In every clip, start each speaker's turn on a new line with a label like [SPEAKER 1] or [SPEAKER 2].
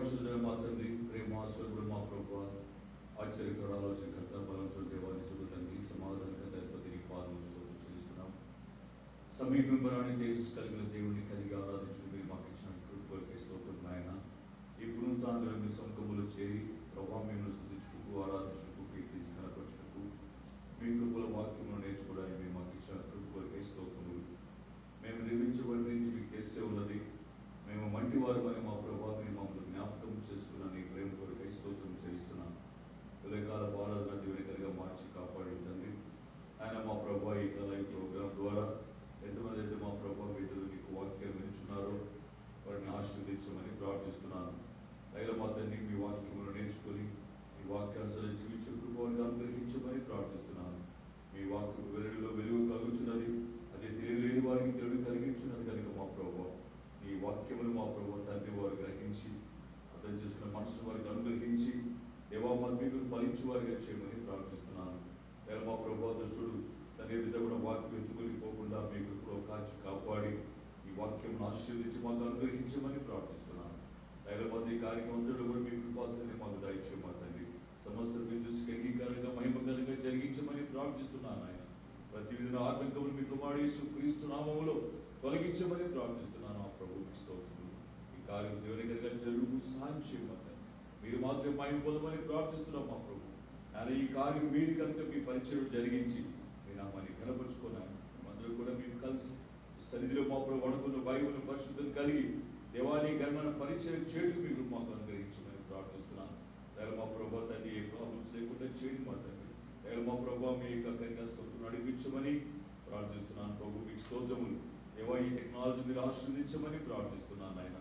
[SPEAKER 1] పరిశుద్ధుడైన మా తండ్రి, ప్రేమ స్వరూపుడు మా ప్రభువా, ఆశ్చర్యకర ఆలోచనకర్త, బలవంతుడు దేవాలయ తండ్రి, సమాధానకర్త అధిపతి పాదములు చేస్తున్నాం. సమీపంలోని దేశం కలిగిన దేవుని కలిగి ఆరాధించుకుని మీరు మాకు ఇచ్చిన కృపకి స్తోత్రం నాయన. ఈ పునరుత్థానంలో మీ సముఖములో చేరి ప్రభావ మేము స్తుతించుటకు, ఆరాధించుటకు, కీర్తించి కనపరచుటకు, మీ కృపల వాక్యమును నేర్చుకోవడానికి మీరు మాకు ఇచ్చిన కృపకి స్తోత్రములు. మేము నిర్మించబడినది మీకు తెలిసే ఉన్నది. మేము మంటి వారు అని మా ప్రభావ మీరు మమ్మల్ని జ్ఞాపకం చేసుకున్న నీ ప్రేమ కొరకై స్తోత్రం చేస్తున్నాం. ఉదయకాల ఆరాధన దీవెనకరంగా మార్చి కాపాడి తండ్రి ఆయన మా ప్రభావ ఈ లైవ్ ప్రోగ్రామ్ ద్వారా ఎంతమంది అయితే మా ప్రభావ వీటిలో నీకు వాక్యం వింటున్నారో వారిని ఆశీర్వదించమని ప్రార్థిస్తున్నాను. అయినా మా తండ్రి మీ వాక్యమును నేర్చుకొని మీ వాక్యానుసారం జీవించుకు వారిని అనుగ్రహించమని ప్రార్థిస్తున్నాను. మీ వాక్యం వెలుగులో వెలుగు కలుగుతున్నది, అది తెలియలేని వారికి తెలుగు కలిగించున్నది కనుక మా ప్రభావ ఈ వాక్యములు మా ప్రభావ తండ్రి వారు గ్రహించి అర్థం చేసుకున్న మనసును వారికి అనుగ్రహించి దేవా మీకు ఫలించు వారిగా చేయమని ప్రార్థిస్తున్నాను. లేదా మా ప్రభావ దృష్టుడు తన ఎదుట కూడా వాక్యం ఎత్తుకొని పోకుండా మీకు కూడా కాచి కాపాడి ఈ వాక్యం ఆశీర్వదించి మాకు అనుగ్రహించమని ప్రార్థిస్తున్నాను. లేదా మంది కార్యక్రమంలో కూడా మీ కృపాసని మాకు దయచేయ మా తండ్రి సమస్త మీ దృష్టికి అంగీకారంగా మహిమకరంగా జరిగించమని ప్రార్థిస్తున్నాను. ఆయన ప్రతి విధంగా ఆటంకములు మీ కుమారుడు యేసు క్రీస్తు నామములో తొలగించమని ప్రార్థిస్తున్నాను. ఆ ప్రభువుకి స్తోత్రములు. ఈ కార్యం దేవునికరంగా జరుగు సహాయం చేయమని మీరు మాత్రమే మహిమ పొందమని ప్రార్థిస్తున్నాం. మా ప్రభు ఆయన ఈ కార్యం మీరు కనుక మీ పరిచయం జరిగించి మీ నామాన్ని కనపరుచుకున్నాను. అందరూ కూడా మేము కలిసి సన్నిధిలో మా ప్రభు అనుకున్న బైబిల్ పరిశుద్ధం కలిగి దేవాన్ని గర్మన పరిచయం చేయడం మీరు మాకు అనుగ్రహించమని ప్రార్థిస్తున్నాను. లేదా మా ప్రభు తండ్రి ఏ ప్రాబ్లమ్స్ లేకుండా చేయండి మా తండ్రి. లేదా మా ప్రభు మీ యొక్క కన్యాస్తోత్రం నడిపించమని ప్రార్థిస్తున్నాను. ప్రభు మీకు స్తోత్రములు. దేవా ఈ టెక్నాలజీ మీరు ఆశీర్వదించమని ప్రార్థిస్తున్నాను. ఆయన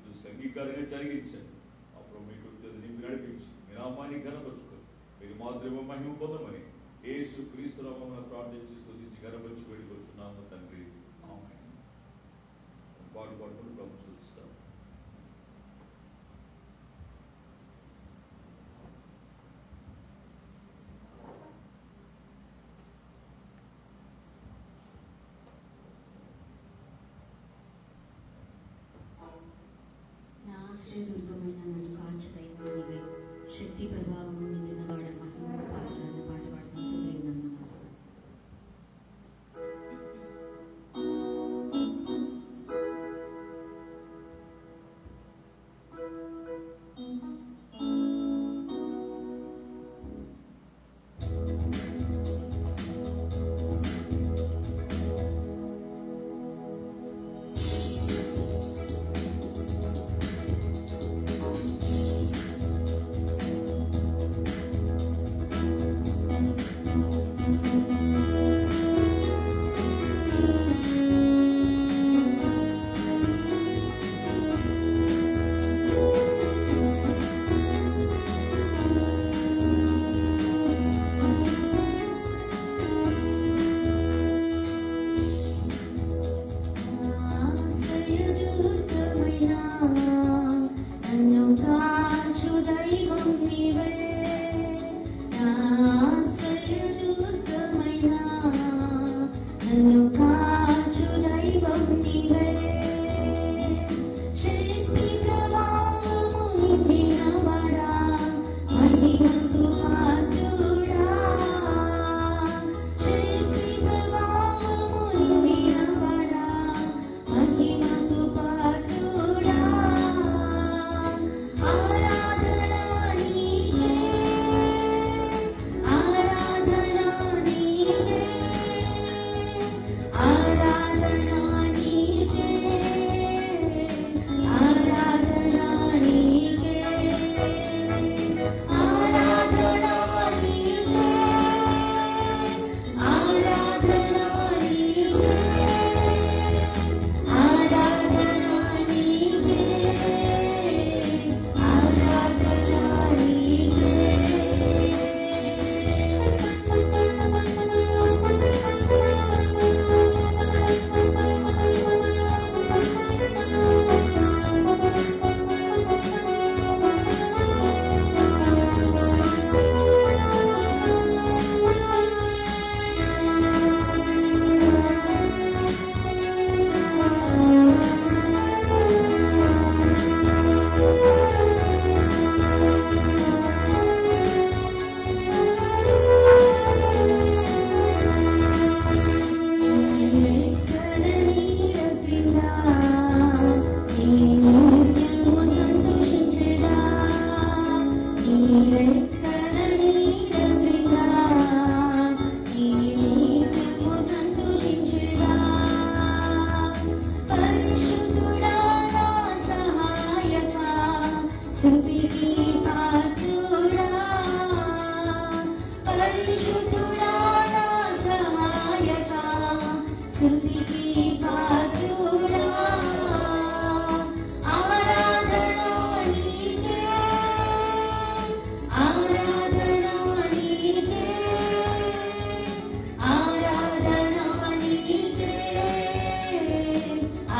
[SPEAKER 1] దృష్టి అంగీకారంగా జరిగించండి. ఆ ప్రభు మీకు నింపి నడిపించి మీ నామాన్ని కనపరుచుకొని మీరు మాత్రమే మహిమ పొందమని యేసు క్రీస్తు నామమున ప్రార్థించి స్తుతించి కనపరిచి వేడుకొచ్చున్నాము తండ్రి. ఆమేన్. పాటు పాడుకుని ప్రభు స్తుతిస్తాం.
[SPEAKER 2] ఆశ్రయదుర్గమైన నన్ను కాచదైవానివే, శక్తి ప్రభావము నిండిన వాడ మహిమకు పాత్రలను పాట పాడుకుంటూ దేవుని నామమున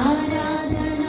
[SPEAKER 2] ఆరాధనా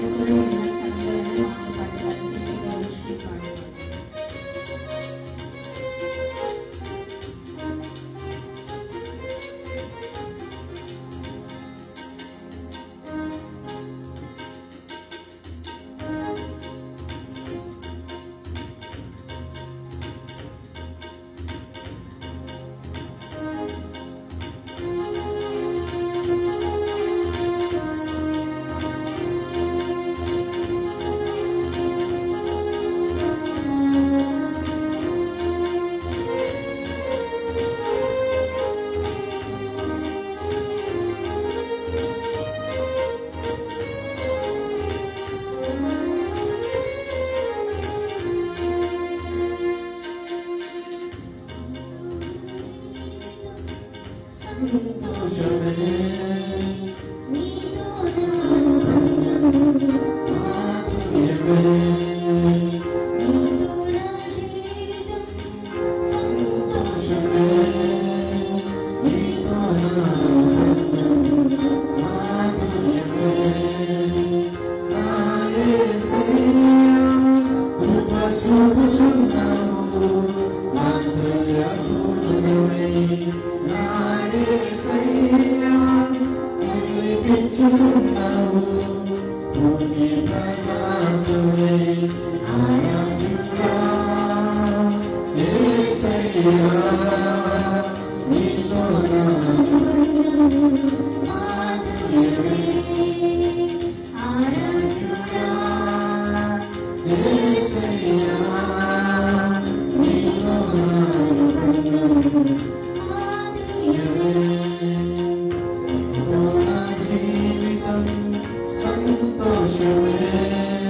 [SPEAKER 2] అనేకులను ఉన్న స్థలంలో మాకు పట్టవలసిందిగా వచ్చి పాడుతాం.
[SPEAKER 3] జీవితం సంతోషమే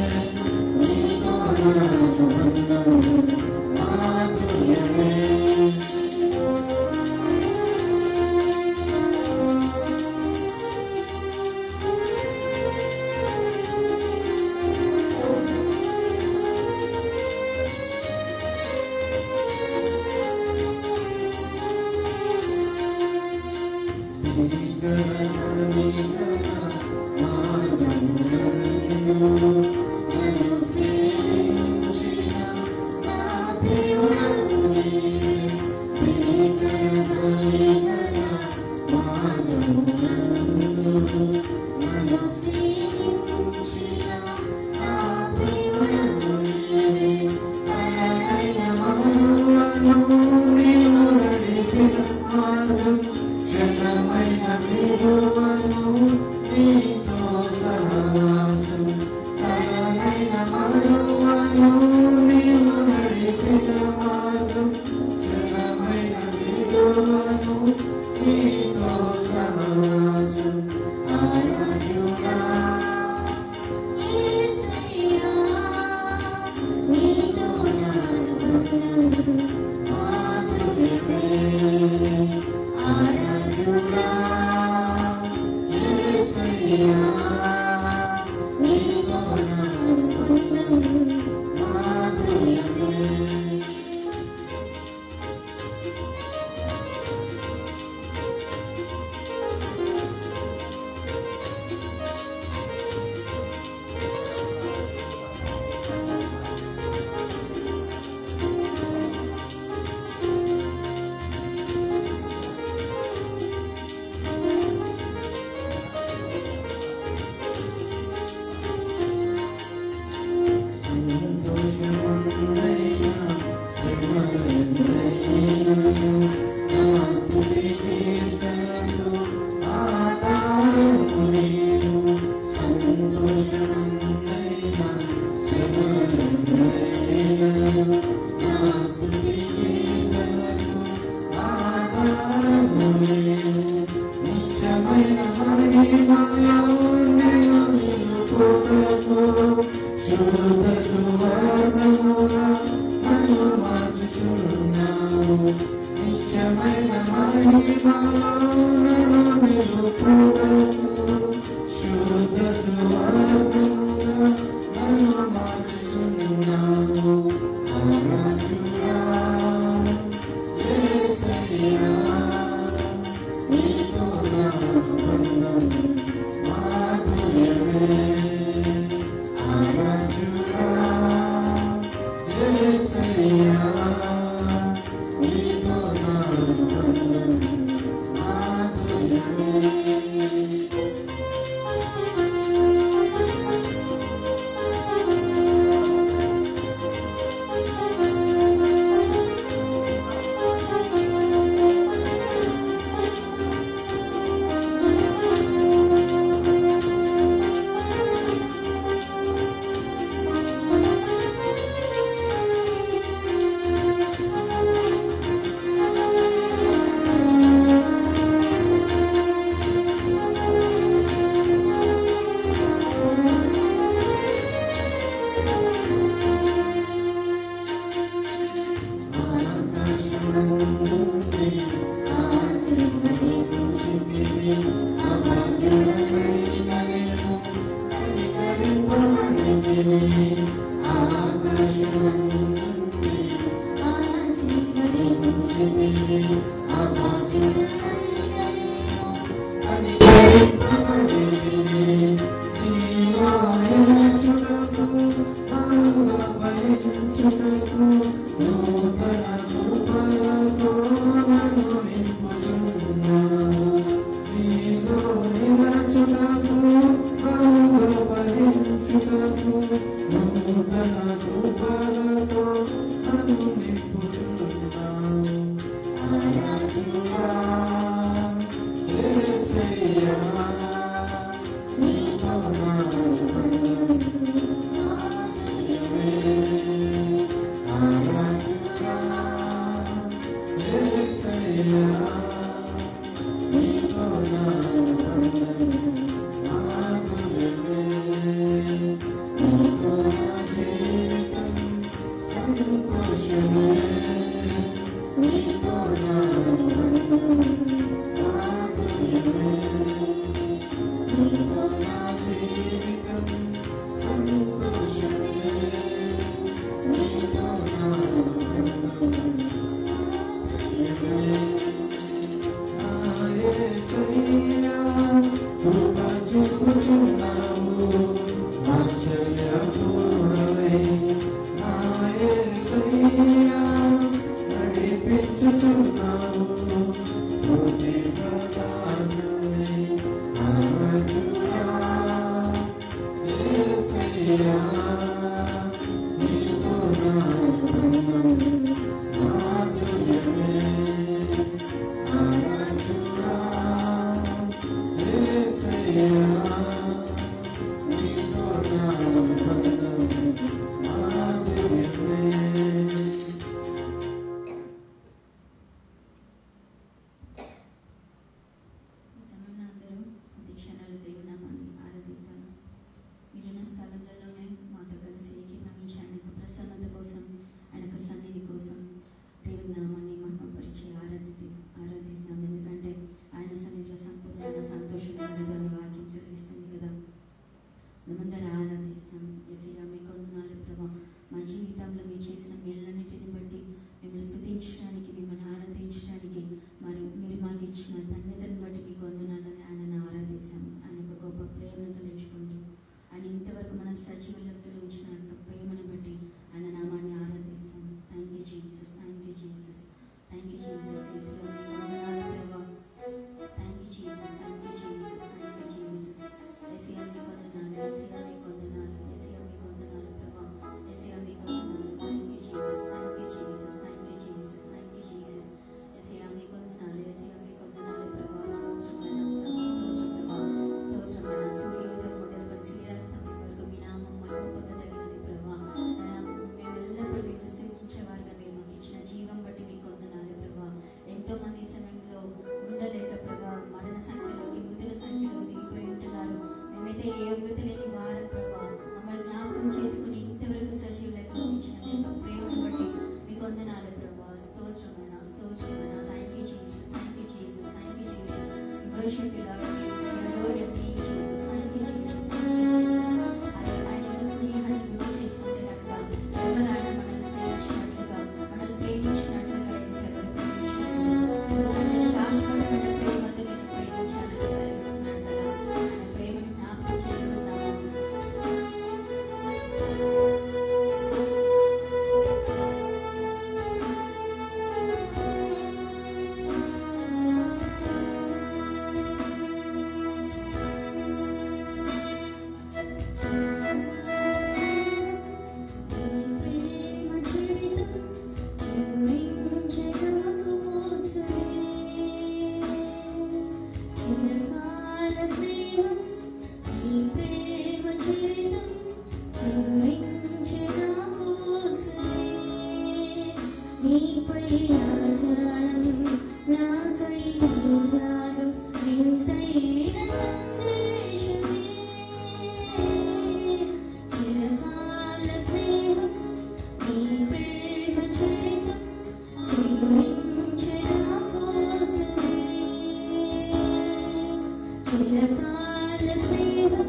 [SPEAKER 3] చిరకాల స్నేహం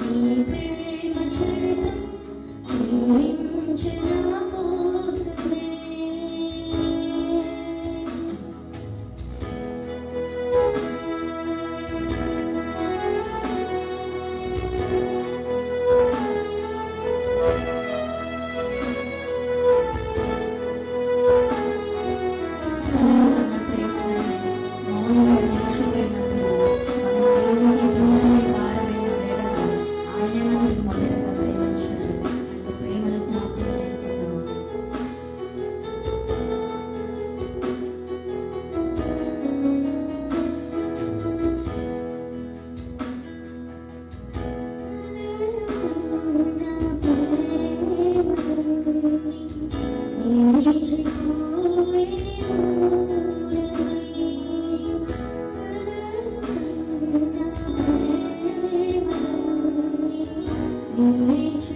[SPEAKER 3] నీ ప్రేమ చరితం Thank you.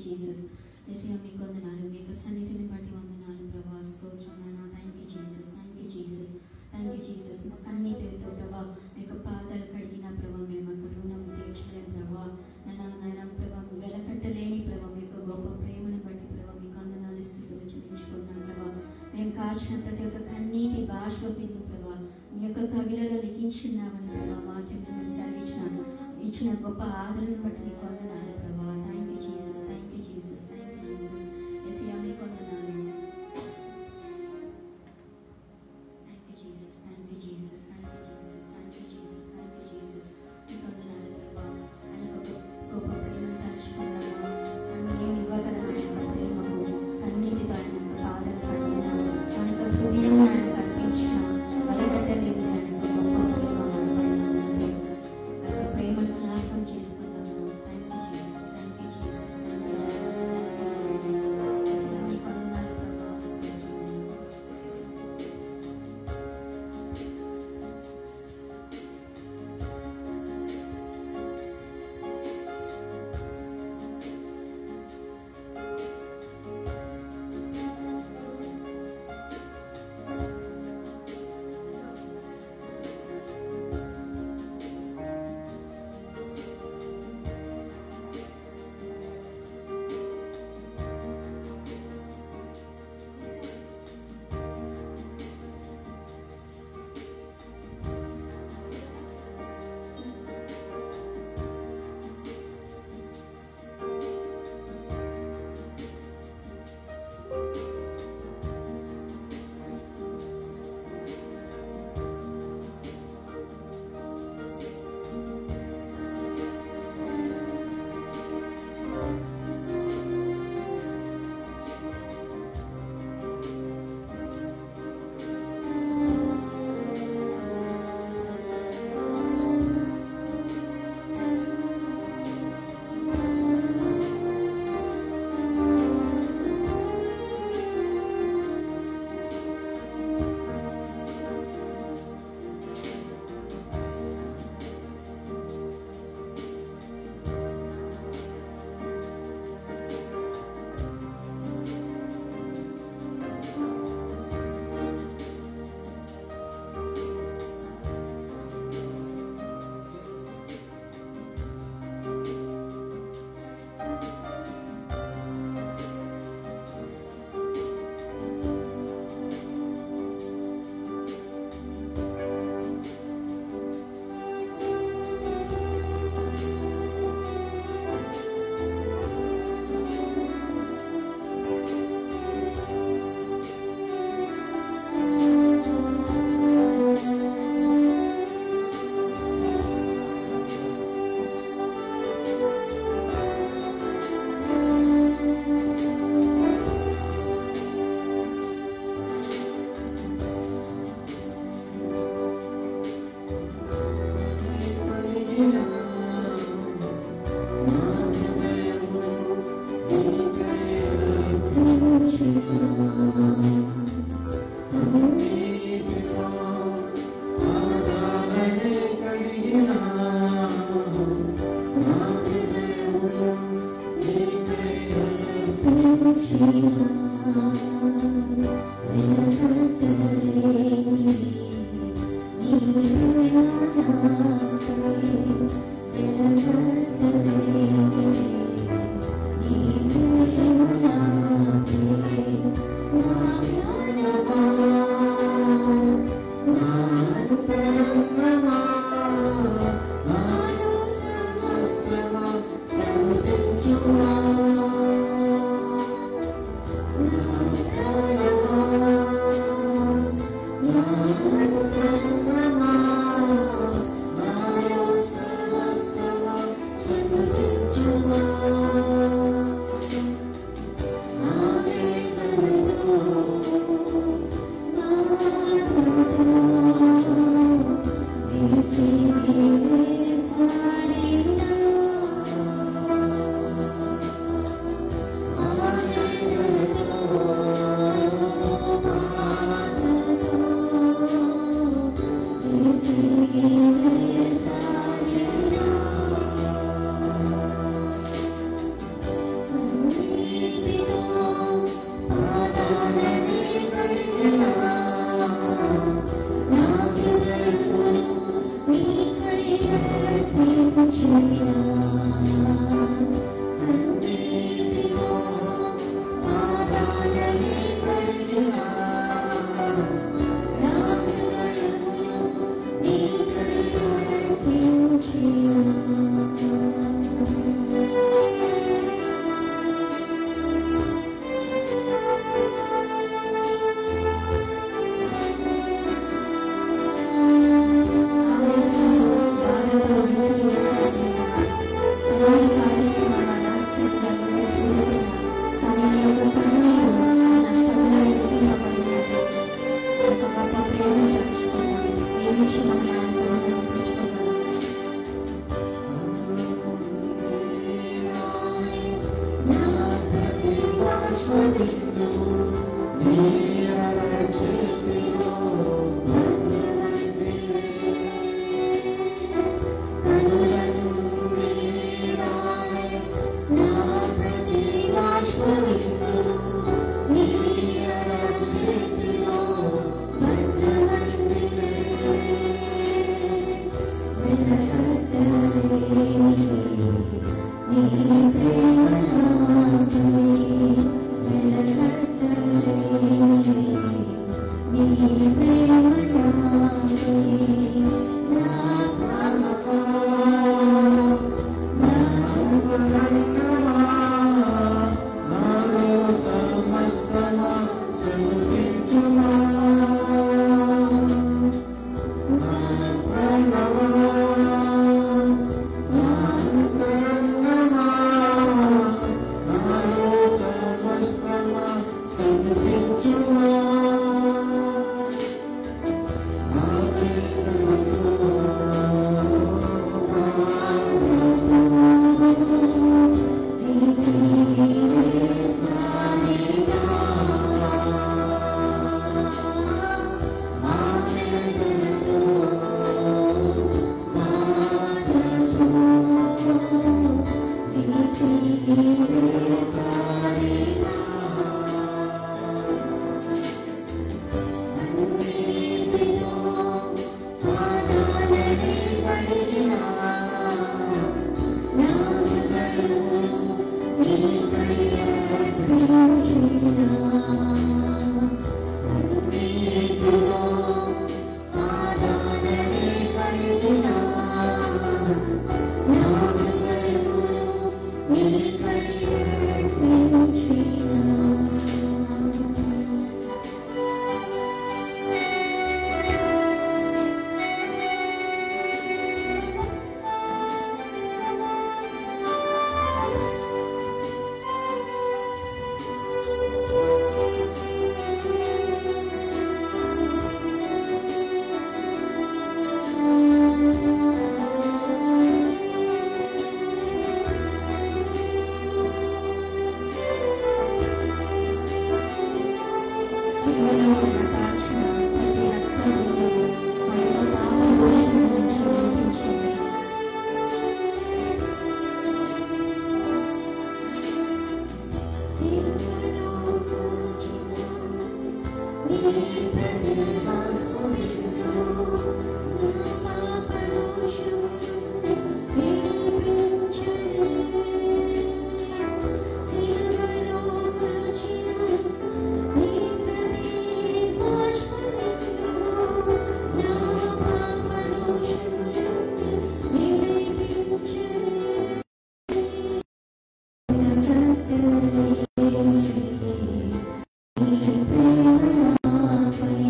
[SPEAKER 2] జీసస్. యేసయ్య మీకు వందనాలు, మీ యొక్క సన్నిధిని బట్టి వందనాలు ప్రభా. స్తోత్రం నాయనా. Thank you Jesus, thank you Jesus, thank you Jesus. మా కన్నీటితో ప్రభా మీ యొక్క పాదాలు కడిగిన ప్రభా మేము యొక్క రుణం తీర్చలేం ప్రభా. నాయన ప్రభా వెలకట్టలేని ప్రభా మీ యొక్క గొప్ప ప్రేమను బట్టి ప్రభా మీకు వందనాలు స్థితులు చెల్లించుకున్నాం ప్రభా. మేము కార్చిన ప్రతి ఒక్క కన్నీటి బాష్ప బిందు ప్రభా మీ యొక్క కవిలలో లిఖించున్నామని ప్రభా. వాక్యంలో మీరు ఇచ్చిన గొప్ప ఆదరణను బట్టి మీకు వందనాలు ప్రభా. Thank you Jesus, thank you Jesus, thank you Jesus. Yesayya మీకు వందనాలు. Thank you Jesus, thank you Jesus, thank you Jesus, thank you Jesus, thank you Jesus. మీకు వందనాలు ప్రభా. ఆయన గొప్ప ప్రేమను తలుచుకున్నామా, నన్ను నేను ఇవ్వగలమైన ప్రేమకు కన్నీటితో ఆయన పాదలు పడిన మన యొక్క హృదయం ఆయన కల్పించిన వలగట్టలేని ఆయన గొప్ప ప్రేమ మన పైన ఉన్నది. ఆ యొక్క ప్రేమను జ్ఞాపకం చేసుకుందాము. Thank you Jesus, thank you Jesus, thank you Jesus. మీకు వందనాలు ప్రభా.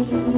[SPEAKER 2] Thank you.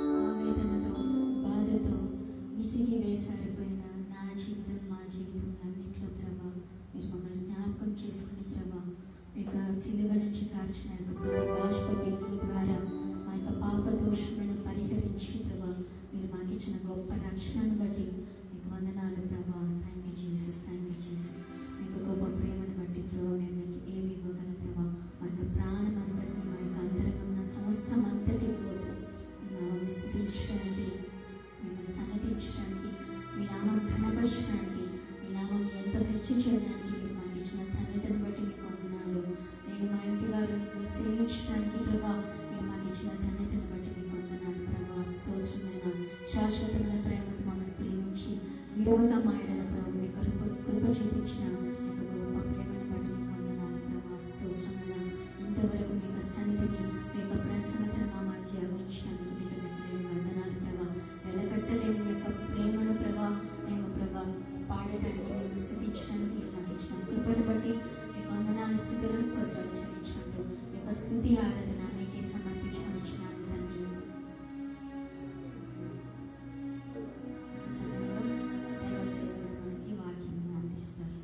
[SPEAKER 2] ఆవేదనతో బాధతో విసిగి వేసారిపోయిన నా జీవితం మా జీవితం అన్నిట్లో ప్రభా మీరు మమ్మల్ని జ్ఞాపకం చేసుకుని ప్రభా మీ యొక్క సిలువ నుంచి కార్చిన యొక్క ప్రతి బాష్ప బిందువు ద్వారా మా యొక్క పాప దోషములను పరిహరించి ప్రభా మీరు మాకు ఇచ్చిన గొప్ప రక్షణను బట్టి మీకు వందనాలు ప్రభా. Thank you Jesus, thank you Jesus. మీ యొక్క గొప్ప ప్రేమను బట్టి ప్రభా మేము మీకు ఏమి ఇవ్వగలం ప్రభా. మా యొక్క ప్రాణం అంతటిని మా యొక్క అంతరంగం ఉన్న సమస్తం అంతటి స్థుతించడానికి మిమ్మల్ని సన్నతించడానికి మీ నామం ఘనపరచడానికి మీ నామం ఎంతో హెచ్చించడానికి మీరు మాకు ఇచ్చిన ధన్యతను బట్టి మీకు వందనాలు. నేను మా ఇంటి వారు మిమ్మల్ని సేవించడానికి ప్రభా మీరు మాకు ఇచ్చిన ధన్యతను బట్టి మీకు వందనాలు ప్రభా. స్తోత్రమైన శాశ్వతమైన ప్రేమతో మమ్మల్ని ప్రేమించి విలువగా మా ఎడల ప్రభు మీ కృప చూపించిన ఒక గొప్ప ప్రేమను బట్టి మీకు వందనాలు ప్రభా. స్తోత్రమైన ఇంతవరకు మీ యొక్క సన్నిధిని మీ యొక్క ప్రసన్నతను మా మధ్య ఉంచినందుకు మీకు వందనాలు ప్రభా. వెళ్ళగట్టలేని మీ యొక్క ప్రేమను ప్రభా మేము ప్రభా పాడటానికి మేము స్తుతించడానికి మీరు మాకు ఇచ్చిన కృపను బట్టి మీకు వందనాలు, స్తుతులు, స్తోత్రాలు చెల్లించినందుకు మీ యొక్క స్తుతి ఆరాధన మీకే సమర్పించుకొని వచ్చినాను తండ్రి. ఈ సమయంలో దైవ సేవకుడు మనకి వాక్యం అందిస్తారు.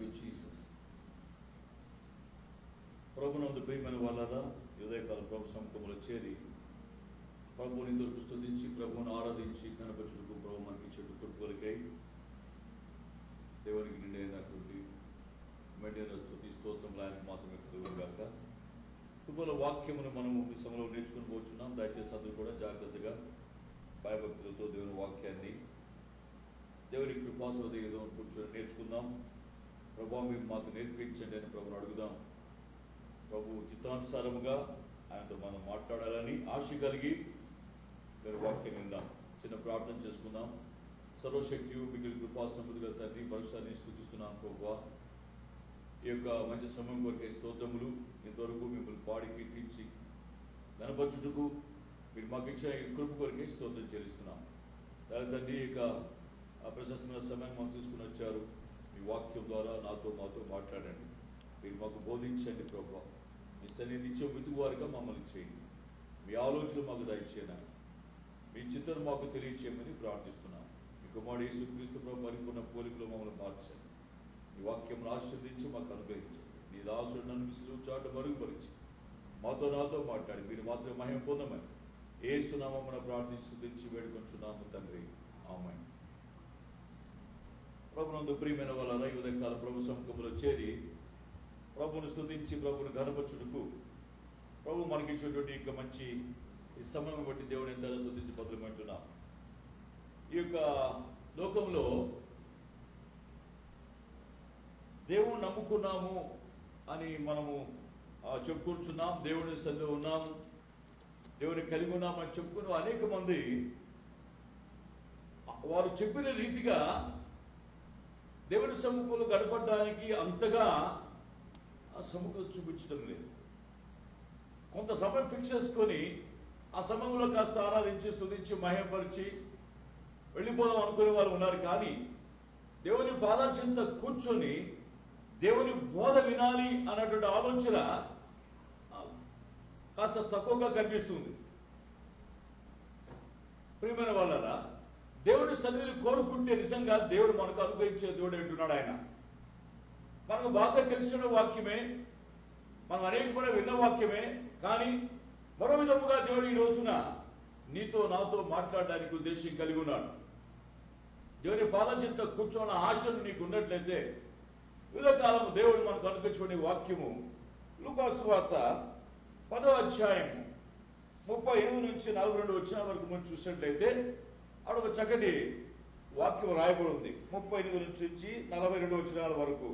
[SPEAKER 1] You Jesus. ప్రభునందు ప్రియమైన వాళ్ళారా, ఉదయకాల ప్రభు సముఖంలో చేరి ప్రభువుని దొరికి స్తుతించి ప్రభువుని ఆరాధించి కనపరచుటకు ప్రభు మనకి చెట్టు కొట్టుకోలికై దేవునికి నిండైనటువంటి మెండైన స్తుతి స్తోత్రంలో ఆయనకు మాత్రమే కలుగుగాక. కృపల వాక్యమును మనము ఈ సమయంలో నేర్చుకుని పోతున్నాం. దయచేసి అందరూ కూడా జాగ్రత్తగా భయభక్తులతో దేవుని వాక్యాన్ని దేవుని కృపాసోదయంతో కూర్చొని నేర్చుకుందాం. ప్రభు మీరు మాకు నేర్పించండి అని ప్రభుని అడుగుదాం. ప్రభు చిత్తానుసారముగా ఆయనతో మనం మాట్లాడాలని ఆశ కలిగి మీరు వాక్యం విందాం. చిన్న ప్రార్థన చేసుకుందాం. సర్వశక్తి మిగిలిన కృపాసముద్రుగా తండ్రి భవిష్యాన్ని స్తుతిస్తున్నాం. ప్రభువా, ఈ యొక్క మంచి సమయం కొరకే స్తోత్రములు. ఇంతవరకు మిమ్మల్ని పాడి కీర్తించి కనపరచుటకు మీరు మాకు ఇచ్చిన కృప కొరకే స్తోత్రం చెల్లిస్తున్నాం. తండ్రి ఇక ఆ ప్రశస్తమైన సమయం మాకు తీసుకుని వచ్చారు. మీ వాక్యం ద్వారా మాతో మాట్లాడండి. మీరు మాకు బోధించండి ప్రభువా. మీ సన్నిధి నిత్యం వెతుకువారుగా మమ్మల్ని చేయండి. మీ ఆలోచనలు మాకు దయచేయనా, మీ చిత్తం మాకు తెలియచేయమని ప్రార్థిస్తున్నాం. మీ కుమారుడు యేసుక్రీస్తు ప్రభు పరిపూర్ణ పోలికలో మమ్మల్ని మార్చండి. ఈ వాక్యం ఆశీర్వదించి మాకు అనుగ్రహించండి. నీ దాసుడు నన్ను విసులు చాటు మరుగుపరిచి నాతో మాట్లాడి మీరు మాత్రమే మహిమ పొందమని యేసు నామమున ప్రార్థించి స్తుతించి వేడుకొంచున్నాము తండ్రి. ఆమేన్. ప్రభునందు ప్రియమైన వాళ్ళ ఉదయకాల ప్రభు సముఖంలో చేరి ప్రభుని స్తుతించి ప్రభుని ఘనపరచుటకు ప్రభు మనకిచ్చినటువంటి ఇంకా మంచి ఈ సమయం బట్టి దేవుని ఎంతగా స్తుతించి బదులుమంటున్నాం. ఈ యొక్క లోకంలో దేవుని నమ్ముకున్నాము అని మనము చెప్పుకుంటున్నాం. దేవుని సన్నిధిలో ఉన్నాము, దేవుని కలిగి ఉన్నామని చెప్పుకున్న అనేక మంది వారు చెప్పిన రీతిగా దేవుని సముఖంలో గడపడానికి అంతగా సముఖం చూపించడం లేదు. కొంత సమయం ఫిక్స్ చేసుకొని ఆ సమయంలో కాస్త ఆరాధించి స్తుతించి మహిమపరిచి వెళ్ళిపోదాం అనుకునే వారు ఉన్నారు. కానీ దేవుని పాదాల చెంత కూర్చొని దేవుని బోధ వినాలి అన్నటువంటి ఆలోచన కాస్త తక్కువగా కనిపిస్తుంది. ప్రియమైన వాళ్ళరా, దేవుని సన్నిధిని కోరుకుంటే నిజంగా దేవుడు మనకు అనుగ్రహించే దేవుడు అంటున్నాడు. ఆయన మనకు బాగా తెలిసిన వాక్యమే, మనం అనేకమైన విన్న వాక్యమే. కానీ మరో విధముగా దేవుడు ఈ రోజున నీతో నాతో మాట్లాడడానికి ఉద్దేశం కలిగి ఉన్నాడు. దేవుని పాదం చెంత కూర్చోన్న ఆశలు నీకు ఉన్నట్లయితే ఉదయకాలం దేవుడు మనకు అనుగ్రహించుకునే వాక్యము లూకా సువార్త 10వ అధ్యాయము 38 నుంచి 42 వచ్చిన వరకు మనం చూసినట్లయితే అక్కడ ఒక చక్కటి వాక్యం రాయబడి ఉంది. 38 నుంచి 42 వచనాల వరకు.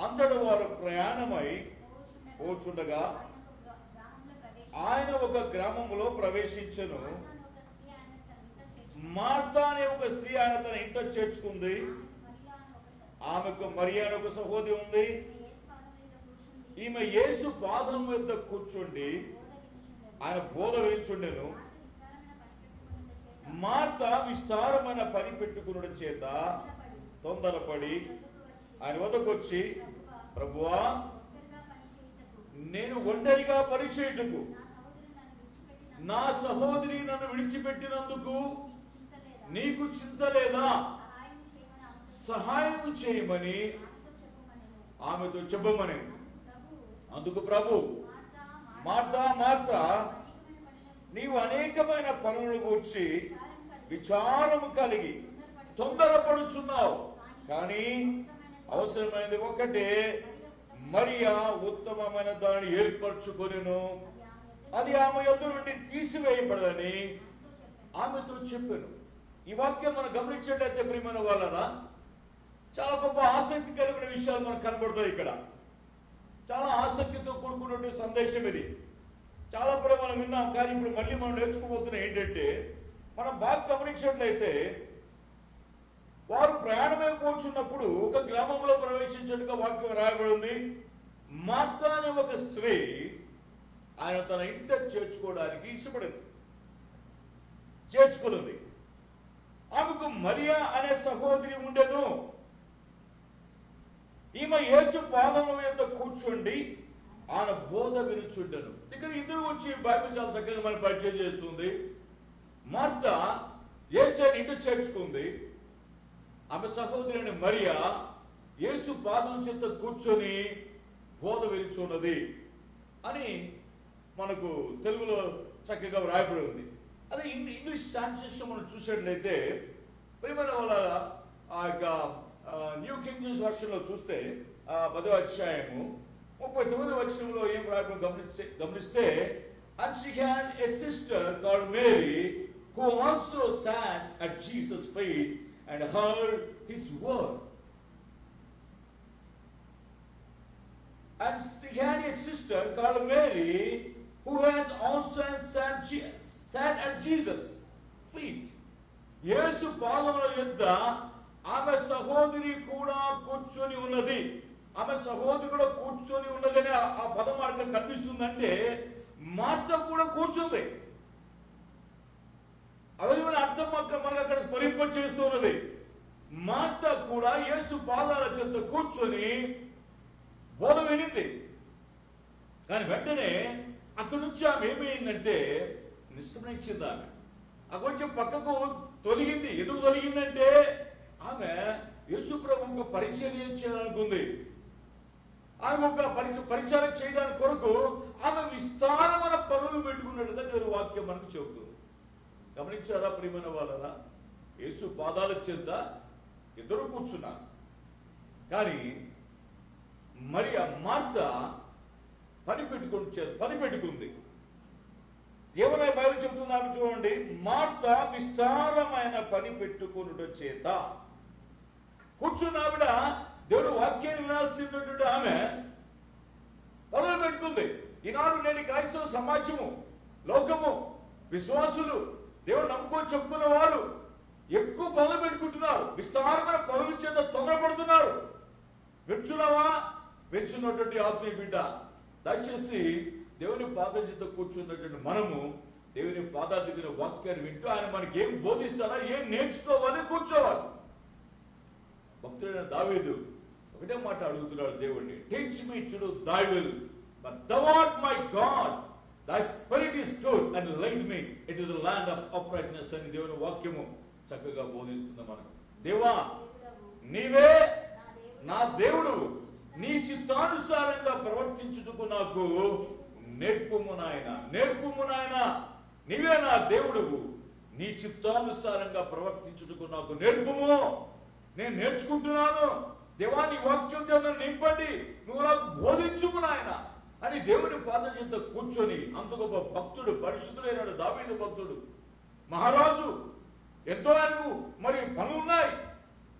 [SPEAKER 1] అంతట వారు ప్రయాణమై పోచుండగా ఆయన ఒక గ్రామంలో ప్రవేశించెను. మార్తా అనే ఒక స్త్రీ ఆయన తన ఇంట చేర్చుకుంది. ఆమెకు మరియా అనే ఒక సహోదరి ఉంది. ఈమె యేసు పాదం మీద కూర్చుండి ఆయన బోధ వేయించుండెను. మార్తా విస్తారమైన పని పెట్టుకునడం చేత తొందరపడి ఆయన వద్దకు వచ్చి, ప్రభువా, నేను ఒంటరిగా పని చేయుటకు నా సహోదరి నన్ను విడిచిపెట్టినందుకు నీకు చింత లేదా? సహాయం చేయమని ఆమెతో చెప్పమని. అందుకు ప్రభు, మార్తా మార్తా, నీవు అనేకమైన పనులను గూర్చి విచారము కలిగి తొందరపడుచున్నావు, కానీ అవసరమైనది ఒకటే. మరియా ఉత్తమమైన దాన్ని ఏర్పరచుకొనెను, అది ఆమె యొద్ద నుండి తీసివేయబడదని ఆమెతో చెప్పాను. ఈ వాక్యం మనం గమనించేటైతే ప్రియమైన వాళ్ళరా, చాలా గొప్ప ఆసక్తి కలిగిన విషయాలు మనకు కనబడతాయి. ఇక్కడ చాలా ఆసక్తితో కూడుకున్నటువంటి సందేశం ఇది. చాలా మనం విన్నాం, కానీ ఇప్పుడు మళ్ళీ మనం నేర్చుకోబోతున్నాం ఏంటంటే, మనం బాగా గమనించినట్లయితే వారు ప్రయాణమై కూర్చున్నప్పుడు ఒక గ్రామంలో ప్రవేశించినట్టుగా వాక్యం రాయబడి ఉంది. మార్తా అనే ఒక స్త్రీ ఆయన తన ఇంట చేర్చుకోవడానికి ఇష్టపడింది, చేర్చుకున్నది. ఆమెకు మరియా అనే సహోదరి ఉండెను. ఈమె యేసు పాదముల మీద కూర్చుండి ఆయన బోధ వినుచుండెను. ఇక్కడ ఇద్దరు వచ్చి బైబిల్ చాలా చక్కగా మనం పరిచయం చేస్తుంది. మార్తా యేసుని ఇంట చేర్చుకుంది. ఆమె సహోదరుని మరియా యేసు పాదం చెంత కూర్చొని బోధ వెలుచున్నది అని మనకు తెలుగులో చక్కగా వ్రాయబడి ఉంది. అదే ఇంగ్లీష్ ట్రాన్స్లేషన్ మనం చూసినట్లయితే ప్రియమైన వాళ్ళ ఆ యొక్క న్యూ కింగ్ జేమ్స్ వర్షన్ లో చూస్తే 10వ అధ్యాయము 39వ వచనంలో ఏం వ్రాయబడి గమనిస్తే, and she had a sister called Mary who also sat at Jesus' feet and heard his word. And she had a sister called Mary who has also sat at Jesus' feet. యేసు పాదముల యొద్ద ఆమె సహోదరి కూడా కూర్చొని ఉన్నది. ఆమె సహోదరి కూడా కూర్చొని ఉన్నదని ఆ పదం అక్కడ కనిపిస్తుందంటే మార్త కూడా కూర్చుంది. అదే అర్థం మనకు అక్కడ స్మరింప చేస్తున్నది. మార్త కూడా యేసు పాదాల చెంత కూర్చొని బోధ వినింది. కానీ వెంటనే అక్కడి నుంచి ఆమె ఏమైందంటే నిష్క్రమించింది. ఆమె ఆ కొంచెం పక్కకు తొలగింది. ఎందుకు తొలగిందంటే ఆమె యేసు ప్రభువుకు పరిచర్య చేయాలనుకుంది. ఆమె ఒక పరిచయం చేయడానికి కొరకు ఆమె విస్తారమైన పనులు పెట్టుకున్నట్టుగా దేవుని వాక్యం మనకు చెబుతుంది. గమనించారా ప్రియమైన వాళ్ళరా? యేసు పాదాల చెంత ఇద్దరు కూర్చున్నారు. కానీ మరి ఆ మార్త పని పెట్టుకుంది. ఏమైనా బైబిల్ చెబుతున్నారు చూడండి. మార్త విస్తారమైన పని పెట్టుకున్నట చేత కూర్చున్న ఆవిడ దేవుడు వాక్యాన్ని వినాల్సినటువంటి ఆమె పనులు పెట్టుకుంది. ఈనాడు నేటి క్రైస్తవ సమాజము, లోకము, విశ్వాసులు, దేవుడు నమ్ముకొని చెప్పుకున్న వారు ఎక్కువ పనులు పెట్టుకుంటున్నారు. విస్తారమైన పనుల చేత తొందరపడుతున్నారు. వింటున్నావా? వింటున్నటువంటి ఆత్మీయ బిడ్డ, దయచేసి దేవుని పాదాల చేత కూర్చున్నటువంటి మనము దేవుని పాదాల దగ్గర వాక్యాన్ని వింటూ ఆయన మనకి ఏం బోధిస్తారా, ఏం నేర్చుకోవాలి, కూర్చోవాలి. భక్తుడైన దావీదు ఒకటే మాట అడుగుతున్నాడు దేవుడిని, teach me to do thy will, but thou art my God, thy spirit is good and lead me into the land of uprightness అని దేవుని వాక్యము చక్కగా బోధిస్తుంది మనకు. దేవా నీవే నా దేవుడు, నీ చిత్తానుసారంగా ప్రవర్తించుటకు నాకు నేర్పుము నాయన. నేర్పుము నాయన, నీవే నా దేవుడు, నీ చిత్తానుసారంగా ప్రవర్తించుటకు నాకు నేర్పుము. నేను నేర్చుకుంటున్నాను దేవా, నీ వాక్యంతో నన్ను నింపండి, నువ్వు నాకు బోధించుము నాయన అని దేవుని పాదం చెంత కూర్చొని అంత గొప్ప భక్తుడు, పరిశుద్ధుడైన దావీదు భక్తుడు, మహారాజు, ఎంతో ఆయనకు మరి పనులున్నాయి.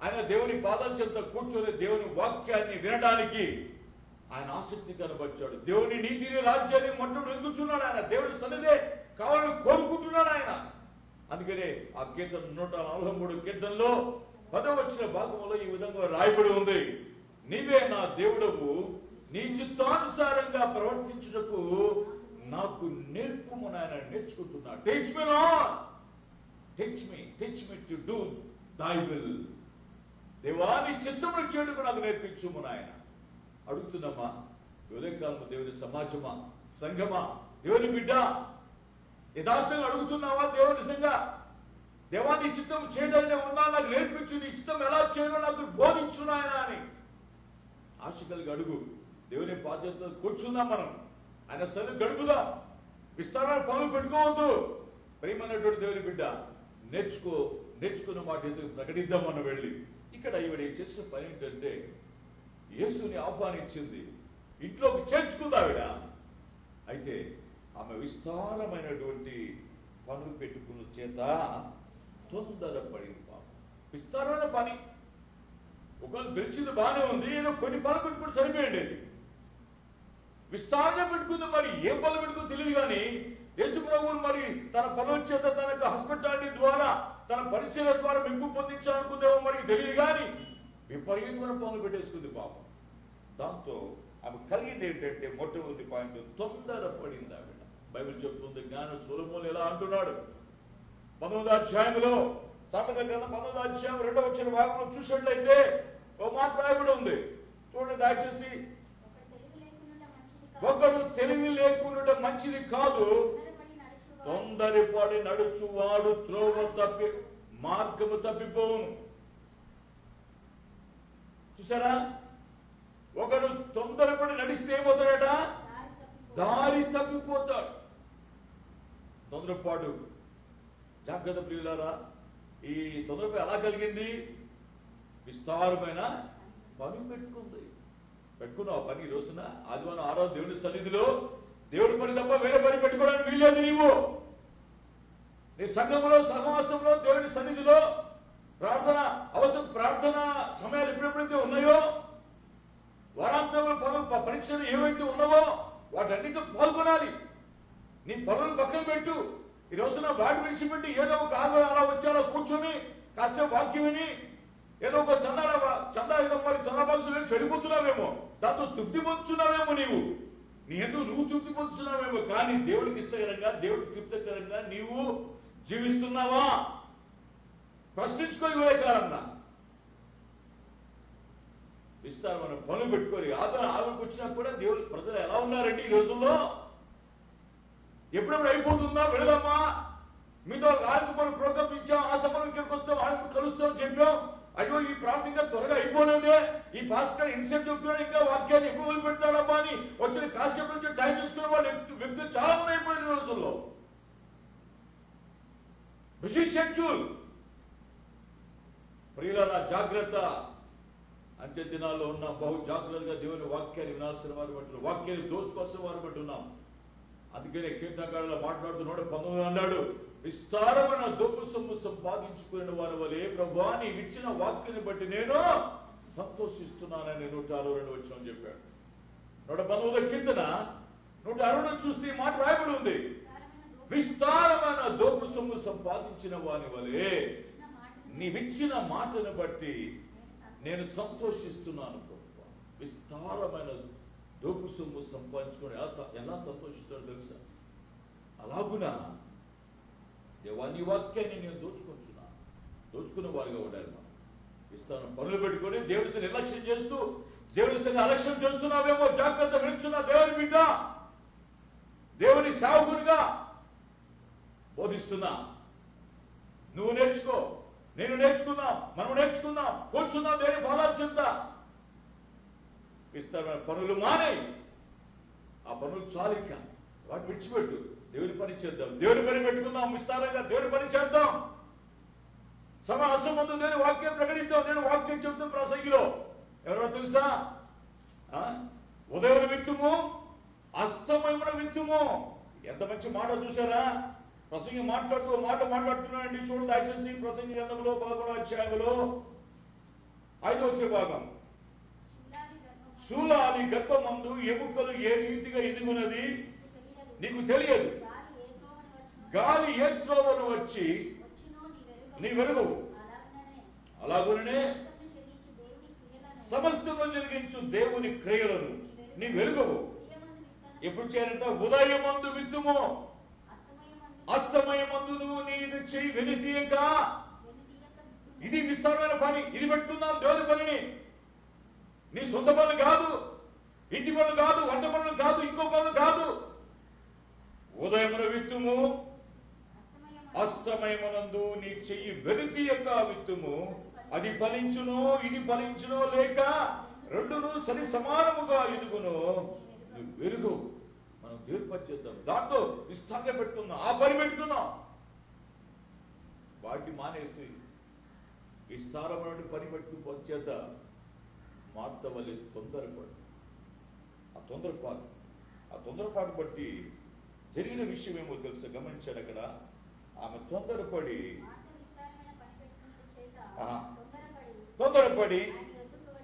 [SPEAKER 1] ఆయన దేవుని పాదం చెంత కూర్చొని దేవుని వాక్యాన్ని వినడానికి ఆయన ఆసక్తి కనబరిచాడు. దేవుని నీతిని, రాజ్యాన్ని మొట్టమొదటి ఎదుగుతున్నాడు. ఆయన దేవుని సన్నిధే కావాలని కోరుకుంటున్నాడు ఆయన. అందుకనే ఆ కీర్తన 143 కీర్తనలో 10వ వచన భాగంలో ఈ విధంగా రాయబడి ఉంది, నీవే నా దేవుడవు, నీ చిత్తానుసారంగా ప్రవర్తించుటకు నాకు నేర్పుము నాయన. నేర్చుకుంటున్నాడు. Teach me Lord, teach me to do thy will. దేవా నీ చిత్తమును చేయుటకు నాకు నేర్పించుము నాయన. అడుగుతున్నామా? ఉదయకాలము దేవుని సమాజమా, సంఘమా, దేవుని బిడ్డ, యథార్థంగా అడుగుతున్నావా? దేవుని నిజంగా దేవా నీ చిత్తం చేయడానికి ఉన్నా, నాకు నేర్పించు, నీ చిత్తం ఎలా చేయాలో నాకు బోధించు నాయన అని ఆశ కలిగి అడుగు. దేవుని బాధ్యత కూర్చుందాం, మనం ఆయన సన్నిధి గడుపుదాం. విస్తారమైన పనులు పెట్టుకోవద్దు. ప్రియమైనటువంటి దేవుని బిడ్డ, నేర్చుకున్న మాట ఎందుకు ప్రకటిద్దాం మనం వెళ్ళి. ఇక్కడ ఈవిడ చేసిన పని ఏంటంటే యేసుని ఆహ్వానించింది, ఇంట్లోకి చేర్చుకుంది ఆవిడ. అయితే ఆమె విస్తారమైనటువంటి పనులు పెట్టుకున్న చేత తొందరపడింది. విస్తారమైన పని ఒకవేళ గెలిచింది బాగానే ఉంది, ఏదో కొన్ని పనులు పెట్టుకుని సరిపోయింది. విస్తారంగా పెట్టుకుంది. మరి ఏం పనులు పెట్టుకుని తెలియదు. కానీ యేసు ప్రభువును మరి తన పనుల చేత, తన హాస్పిటాలిటీ ద్వారా, తన పరిచయం ద్వారా మెప్పు పొందించాలనుకుందేమో మనకి తెలియదు. కానీ విపరీతమైన పనులు పెట్టేసుకుంది పాపం. దాంతో ఆమె కలిగింది ఏంటంటే మొట్టమొదటి పాయింట్, తొందరపడింది ఆవిడ. బైబిల్ చెప్తుంది, జ్ఞాన సొలొమోను ఎలా అంటున్నాడు 19వ అధ్యాయంలో, సామెతల గ్రంథం 19వ అధ్యాయం 2వ వచన భాగంలో చూసినట్లయితే ఓ మాట రాయబడి ఉంది. చూడండి దయచేసి, ఒకడు తెలివి లేకుండా మంచిది కాదు, తొందరపడి నడుచువాడు త్రోవ మార్గము తప్పిపోవును.
[SPEAKER 3] చూసారా? ఒకడు తొందరపడి నడిస్తే ఏమవుతాడట? దారి తప్పిపోతాడు. తొందరపాటు. జాగ్రత్త ప్రియులారా, ఈ తొందరపాటు ఎలా కలిగింది? విస్తారమైన పని పెట్టుకున్నావు. పని ఈ రోజున ఆదివారం ఆరాధన దేవుని సన్నిధిలో దేవుడి పని తప్ప వేరే పని పెట్టుకోవడానికి వీల్లేదు. నీవు నీ సంఘంలో సహవాసంలో దేవుని సన్నిధిలో ప్రార్థన సమయాలు ఎప్పుడెప్పుడైతే ఉన్నాయో, వారాంతంలో పరీక్షలు ఏవైతే ఉన్నావో వాటన్నిటితో పాల్గొనాలి. నీ పనులు పక్కన పెట్టు. ఈ రోజున వాటి విడిచిపెట్టి ఏదో ఒక ఆదివారం అలా వచ్చారో కూర్చొని కాసేపు వాక్యం విని ఏదో ఒక చందా బాక్సులు వేసి వెళ్ళిపోతున్నావేమో, దాంతో తృప్తి పొందుతున్నావేమో. నీ ఎందుకు నువ్వు తృప్తి పొందుతున్నావేమో, కానీ దేవుడికి ఇష్టకరంగా దేవుడికి తృప్తికరంగా నీవు జీవిస్తున్నావా? ప్రశ్నించుకొని వివేకాలన్నా. విస్తారమైన పనులు పెట్టుకొని ఆదరణకు వచ్చినా కూడా దేవుడు ప్రజలు ఎలా ఉన్నారండి ఈ రోజుల్లో? ఎప్పుడెప్పుడు అయిపోతుందా, వెళదామా, మీతో ఆయనకు మనం ప్రోగ్రాం ఇచ్చాం, ఆ సమయం ఇక్కడికి వస్తాం, ఆయనకు కలుస్తాం చెప్పాం. అయ్యో ఈ ప్రార్థన త్వరగా అయిపోలేదే, ఈ భాస్కర్ ఇన్సెప్ట్ చెప్తున్నాడు, ఇంకా వాక్యాన్ని ఎప్పుడు వదిలి పెడతాడమ్మా అని వచ్చిన కాసేపు నుంచి టైం తీసుకునే వాళ్ళు వ్యక్తులు చాలా మంది అయిపోయిన రోజుల్లో. Busy schedule. ప్రియులారా, జాగ్రత్త. అంత్య దినాల్లో ఉన్న బహు జాగ్రత్తగా దేవుని వాక్యాన్ని వినాల్సిన వారు బట్టి, వాక్యాన్ని దోచుకోవాల్సిన వారు బట్టి ఉన్నాం. అందుకనే కీర్తనకారులు మాట్లాడుతూ 119 అన్నాడు, విస్తారమైన దొప్పు సొమ్ము సంపాదించుకునే వారి వలె ప్రభువా నీవు ఇచ్చిన వాక్యాన్ని బట్టి నేను సంతోషిస్తున్నానని 162 వచనం చెప్పాడు. 119 కీర్తన 160 చూస్తే ఈ మాట రాయబడి ఉంది, విస్తారమైన దొప్పు సొమ్ము సంపాదించిన వారి వలె నీవిచ్చిన మాటను బట్టి నేను సంతోషిస్తున్నాను ప్రభువా. విస్తారమైన దోపు సొమ్ము సంపాదించుకొని ఎలా సంతోషిస్తాడో తెలుసా? అలాగునా దేవా నీ వాక్యాన్ని నేను దోచుకున్న వారిగా ఉండాలి. మనం విస్తారమైన పనులు పెట్టుకొని దేవుడి నిర్లక్ష్యం చేస్తూ దేవుడి అలక్ష్యం చేస్తున్నావేమో, జాగ్రత్త. వింటున్నా దేవుని బిడ్డ, దేవుని సేవకునిగా బోధిస్తున్నా. నువ్వు నేర్చుకో, నేను నేర్చుకున్నాం, మనం నేర్చుకుందాం, కూర్చున్నాం దేవుని బాధలు చెప్తా. విస్తారమైన పనులు మానే, ఆ పనులు చాలిక వాటి విడిచిపెట్టు. దేవుని పని చేద్దాం, దేవుని పని పెట్టుకుందాం, విస్తారంగా దేవుని పని చేద్దాం. సమాసం ముందు నేను వాక్యం ప్రకటిద్దాం. నేను వాక్యం చెప్తాం ప్రసంగిలో. ఎవరో తెలుసా? ఉదయం విత్తుము, అస్తమయమున విత్తుము. ఎంత మంచి మాట చూసారా? ప్రసంగి మాట్లాడుతున్నాడండి. చూడండి, దయచేసి ప్రసంగి గ్రంథంలో 11వ అధ్యాయంలో 5వ భాగం. శూలాలి గర్భమందు ఎముకలు ఏ రీతిగా ఎదుగునది నీకు తెలియదు. గాలి ఏ త్రోవను వచ్చి నీ వెలుగవు. అలాగునే సమస్తము జరిగించు దేవుని క్రియలను నీ వెలుగవు. ఎప్పుడు చేయాలంట? ఉదయమందు విత్తుము, అస్తమయమందు నువ్వు నీది చెయ్యి వెనుతీయక. ఇది విస్తారమైన పని. ఇది పెట్టుకుందాం దేవుని పనిని. నీ సొంత పనులు కాదు, ఇంటి పనులు కాదు, వంట పనులు కాదు, ఇంకో పనులు కాదు. ఉదయమున విత్తుము, అస్తమయమునందు నీ చెయ్యి వెనుతీయక విత్తుము. అది ఫలించును, ఇది ఫలించునో లేక రెండును సరి సమానముగా ఎదుగును. వెలుగు. మనం దేవుని పని చేద్దాం, దాంట్లో విస్తారంగా పెట్టుకుందాం, ఆ పని పెట్టుకుందాం. వాటిని మానేసి విస్తారమైన పని పెట్టుకుని చేద్దాం. మార్త వల్ల తొందరపాటు. ఆ తొందరపాటు బట్టి జరిగిన విషయం ఏమో తెలుసు. గమనించాడు అక్కడ. ఆమె తొందరపడి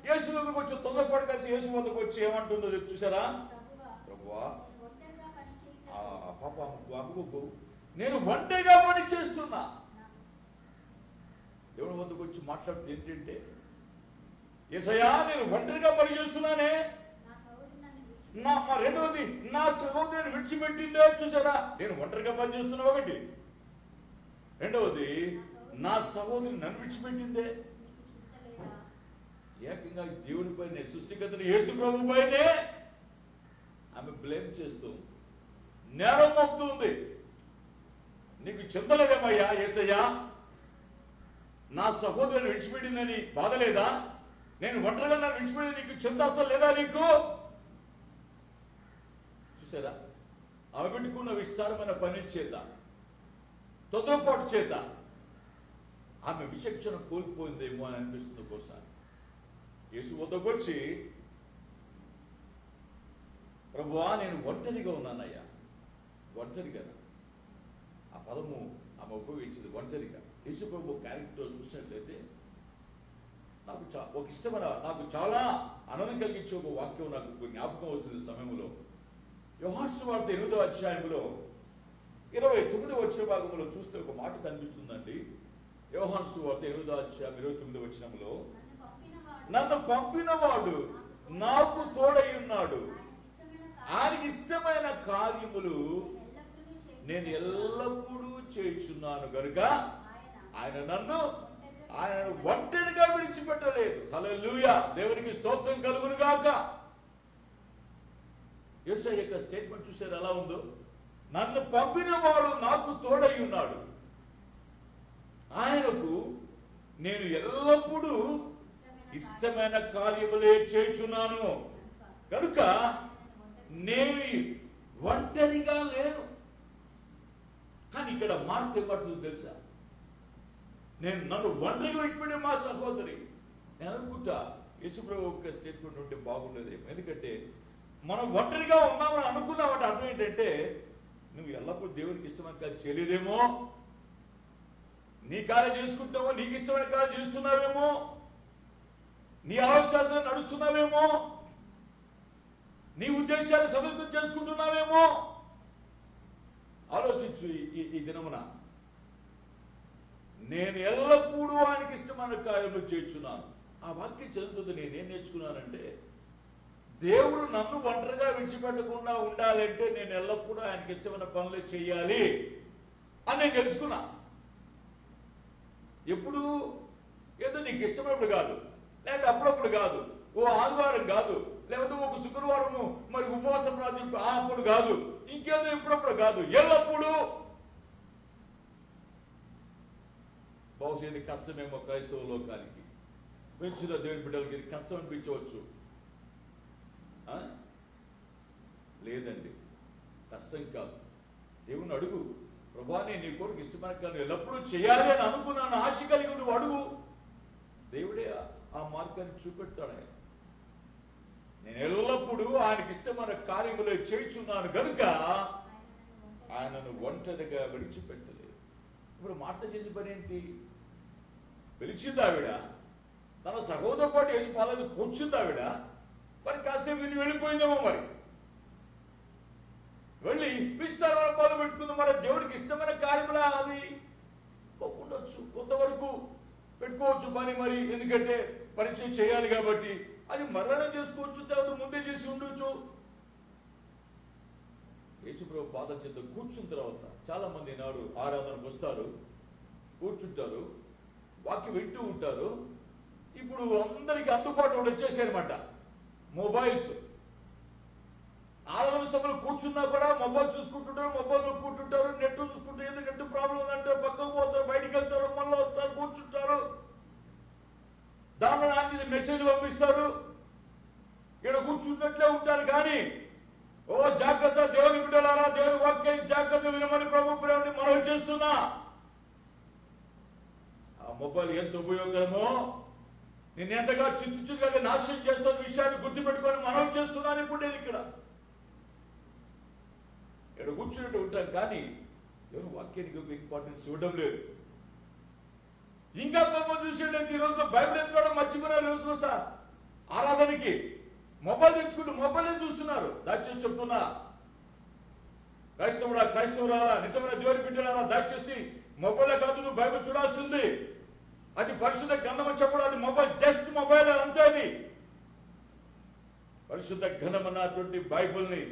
[SPEAKER 3] యేసు వద్దకు వచ్చి తొందరపడి కలిసి యేసు వద్దకు వచ్చి ఏమంటుందో చూసారా? ప్రభువా, పాప నేను ఒంటరిగా పని చేస్తున్నా. దేవుని వద్దకు వచ్చి మాట్లాడుతూ ఏంటంటే, యేసయ్యా నేను ఒంటరిగా పని చేస్తున్నానే. రెండవది, నా సహోదరుని విడిచిపెట్టిందే. చూసారా? నేను ఒంటరిగా పని చేస్తున్నా ఒకటి. రెండవది, నా సహోదరుని నన్ను విడిచిపెట్టిందే. ఏకంగా దేవుడి పైనే, సృష్టికర్తని యేసు ప్రభు పైనే ఆమె బ్లేమ్ చేస్తూ నేరం మోపుతుంది. నీకు చింతలేదేమయ్యా యేసయ్యా? నా సహోదరుని విడిచిపెట్టిందని బాధ లేదా? నేను ఒంటరిగా నన్ను విడిచిపెట్టి నీకు చింతాస్తం లేదా నీకు? చూసారా, ఆమె పెట్టుకున్న విస్తారమైన పని చేత, తొందరపాటు చేత ఆమె విచక్షణ కోల్పోయిందేమో అని అనిపిస్తుంది ఒక్కోసారి. యేసు వద్దకు వచ్చి, ప్రభువా నేను ఒంటరిగా ఉన్నానయ్యా. ఒంటరిగా, ఆ పదము ఆమె ఉపయోగించింది, ఒంటరిగా. యేసు ప్రభు క్యారెక్టర్ చూసినట్లయితే నాకు ఇష్టమైన, నాకు చాలా ఆనందం కలిగించే ఒక వాక్యం నాకు జ్ఞాపకం వస్తుంది సమయంలో. యోహాను సువార్త 8వ అధ్యాయంలో 29వ వచ్చిన భాగంలో చూస్తే ఒక మాట కనిపిస్తుందండి. యోహాను సువార్త 8వ అధ్యాయం 29వ వచనంలో, నన్ను పంపినవాడు నాకు తోడై ఉన్నాడు, ఆయనకి ఇష్టమైన కార్యములు నేను ఎల్లప్పుడూ చేయుచున్నాను గనుక ఆయన ఒంటరిగా విడిచిపెట్టలేదు. హల్లెలూయా, దేవునికి స్తోత్రం కలుగును గాక. యేసయ్య యొక్క స్టేట్మెంట్ చూసారు ఎలా ఉందో? నన్ను పంపిన వాడు నాకు తోడై ఉన్నాడు, ఆయనకు నేను ఎల్లప్పుడూ ఇష్టమైన కార్యములే చేయుచున్నాను కనుక నేను ఒంటరిగా లేను. కానీ ఇక్కడ మాట ఏమంటుందో తెలుసా? నన్ను ఒంటరిగా విడిచిపెట్టే మా సహోదరి. నేను అనుకుంటా యేసుప్రభు యొక్క స్టేట్మెంట్ ఉంటే బాగుండేదేమో. ఎందుకంటే మనం ఒంటరిగా ఉన్నామని అనుకున్నామంటే అర్థం ఏంటంటే, నువ్వు ఎల్లప్పుడూ దేవునికి ఇష్టమైన కార్యం చేయలేదేమో, నీ కార్యం చేసుకుంటావో, నీకు ఇష్టమైన కార్యం చేస్తున్నావేమో, నీ ఆలోచన నడుస్తున్నావేమో, నీ ఉద్దేశాలు సమర్థం చేసుకుంటున్నావేమో. ఆలోచించు ఈ దినమున. నేను ఎల్లప్పుడూ ఆయనకి ఇష్టమైన కార్యములు చేర్చున్నాను. ఆ వాక్యం చదువుతుంది నేనేం నేర్చుకున్నానంటే, దేవుడు నన్ను ఒంటరిగా విడిచిపెట్టకుండా ఉండాలంటే నేను ఎల్లప్పుడూ ఆయనకి ఇష్టమైన పనులు చేయాలి అని నేను తెలుసుకున్నా. ఎప్పుడు ఏదో నీకు ఇష్టమైనప్పుడు కాదు, లేకపోతే అప్పుడప్పుడు కాదు, ఓ ఆదివారం కాదు, లేకపోతే ఒక శుక్రవారము మరి ఉపవాస ప్రార్థన అప్పుడు కాదు, ఇంకేదో ఇప్పుడప్పుడు కాదు, ఎల్లప్పుడూ. బహుశా ఇది కష్టమేమో క్రైస్తవ లోకానికి, పెంచిన దేవుని బిడ్డలకి ఇది కష్టం అనిపించవచ్చు. లేదండి, కష్టం కాదు. దేవుని అడుగు, ప్రభువా నేను నీ కొరకు ఇష్టమైన కార్యం ఎల్లప్పుడూ చేయాలి అని అనుకున్నాను, ఆశ కలిగి నువ్వు అడుగు. దేవుడే ఆ మార్గాన్ని చూపెడతాడు. ఆయన నేను ఎల్లప్పుడూ ఆయనకి ఇష్టమైన కార్యములే చేయుచున్నాను గనుక ఆయనను ఒంటరిగా విడిచిపెట్టలేదు. ఇప్పుడు మార్త చేసిన పని ఏంటి? పిలిచింది ఆవిడ, తన సహోదరు పాటు వేసి పాలని కూర్చుంది ఆవిడ. మరి కాసేపు విని వెళ్ళిపోయిందేమో, మరి వెళ్ళి విస్తారమైన పాలు పెట్టుకుంది. మరి దేవుడికి ఇష్టమైన కార్యములా అవి ఉండొచ్చు, కొంతవరకు పెట్టుకోవచ్చు పని, మరి ఎందుకంటే పరిచయం చేయాలి కాబట్టి అది మరణం చేసుకోవచ్చు, తర్వాత ముందే చేసి ఉండొచ్చు. యేసుప్రభు పాదం చెంత కూర్చున్న తర్వాత చాలా మంది నాడు ఆరాధనకు వస్తారు, కూర్చుంటారు, వాక్యం వింటూ ఉంటారు. ఇప్పుడు అందరికి అందుబాటులో వచ్చేసారన్నమాట మొబైల్స్. ఆరాధన సభలో కూర్చున్నా కూడా మొబైల్ చూసుకుంటుంటారు, మొబైల్లో కూర్చుంటారు, నెట్ చూసుకుంటారు. ఏదో నెట్ ప్రాబ్లం ఉందంటే పక్కకు పోతారు, బయటికి వెళ్తారు, మళ్ళీ వస్తారు, కూర్చుంటారు, దానిలో నాకు మెసేజ్ పంపిస్తారు, ఇక్కడ కూర్చున్నట్లే ఉంటారు. కానీ ఓ జాగ్రత్త, దేవుని బిడ్డలారా, దేవుని వాక్యం జాగ్రత్త వినమని ప్రభు ప్రేమని మనం చేస్తున్నా. ఆ మొబైల్ ఎంత ఉపయోగకరమో, నేను ఎంతగా చిత్తుగా నాశనం చేస్తున్న విషయాన్ని గుర్తుపెట్టుకొని మనం చేస్తున్నాను. ఇప్పుడు నేను ఇక్కడ కూర్చున్నట్టు ఉంటాను, కానీ దేవుని వాక్యానికి ఒక ఇంపార్టెన్స్ ఇవ్వడం లేదు. ఇంకా కొంతమంది చూసేటట్టు ఈ రోజులో బైబిల్ ఎత్తుకోవడం మర్చిపోయినారు. రోజులో సార్ ఆరాధనకి మొబైల్ తెచ్చుకుంటూ మొబైల్ చూస్తున్నారు. దయచేసి చెప్తున్నా, క్రైస్తవురాలా, నిజమైన దేవుని బిడ్డలారా, దయచేసి మొబైల్ కాదు నువ్వు బైబిల్ చూడాల్సింది. అది పరిశుద్ధ గ్రంథం చెప్పడం, అది మొబైల్ జస్ట్ మొబైల్ అంతే. అది పరిశుద్ధ గ్రంథమన్నటువంటి బైబిల్ని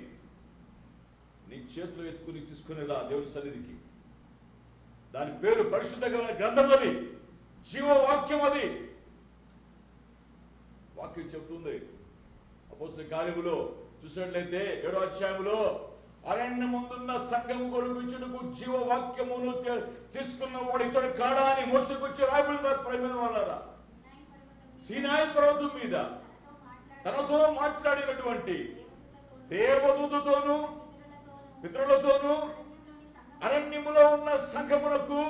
[SPEAKER 3] నీ చేతిలో ఎత్తుకుని తీసుకునేదా దేవుని సన్నిధికి. దాని పేరు పరిశుద్ధ గ్రంథం, అది జీవవాక్యం. అది వాక్యం చెప్తుంది. అపోస్తలుల కార్యములో చూసినట్లయితే 7వ అధ్యాయంలో అరణ్యమందున్న సంఘం కొలుగుచుటకు జీవవాక్యమును తీసుకున్న వాడు ఇతడు కాడా అని మోసుకొచ్చి రాయబడింది. ప్రేమ వాళ్ళారా, సీనాయి పర్వతం మీద తనతో మాట్లాడినటువంటి దేవదూతతోనూ పితరులతోనూ అరణ్యములో ఉన్న సంఘమునకు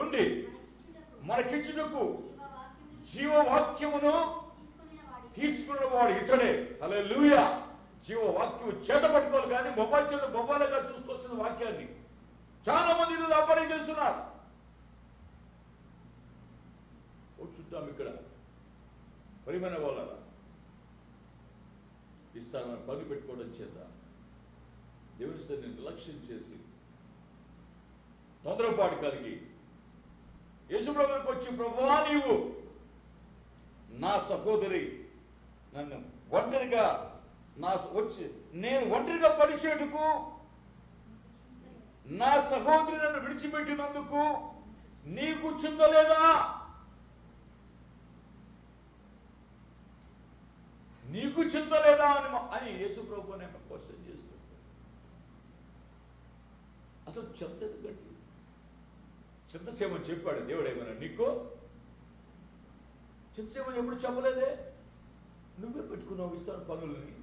[SPEAKER 3] ఉండి మనకిచ్చుటకు జీవవాక్యమును తీసుకున్నవాడు ఇతడే. హల్లెలూయా. జీవవాక్యం చేత పట్టుకోవాలి కానీ మొబైల్గా చూసుకోవాల్సిన వాక్యాన్ని చాలా మంది వ్యాపారం చేస్తున్నారు. చుట్టాం ఇక్కడ పరిమైన వాళ్ళ విస్తారమైన పని పెట్టుకోవడం చేత దేవుని స్థితిని నిర్లక్ష్యం చేసి తొందరపాటు కలిగి యేసుప్రభువుకి వచ్చి, ప్రభువా నీవు నా సహోదరి నన్ను ఒంటరిగా నేను ఒంటరిగా పరిచేటుకు నా సహోదరి నన్ను విడిచిపెట్టినందుకు నీకు చింతలేదా? నీకు చింతలేదా అని యేసుప్రభు క్వశ్చన్ చేస్తుంది. అసలు చింత ఎందుకంటే చింత చేయమని చెప్పాడు దేవుడు. ఏమైనా నీకు చింత చేయమని ఎప్పుడు చెప్పలేదే. నువ్వే పెట్టుకున్నావు ఇష్టమైన పనులని,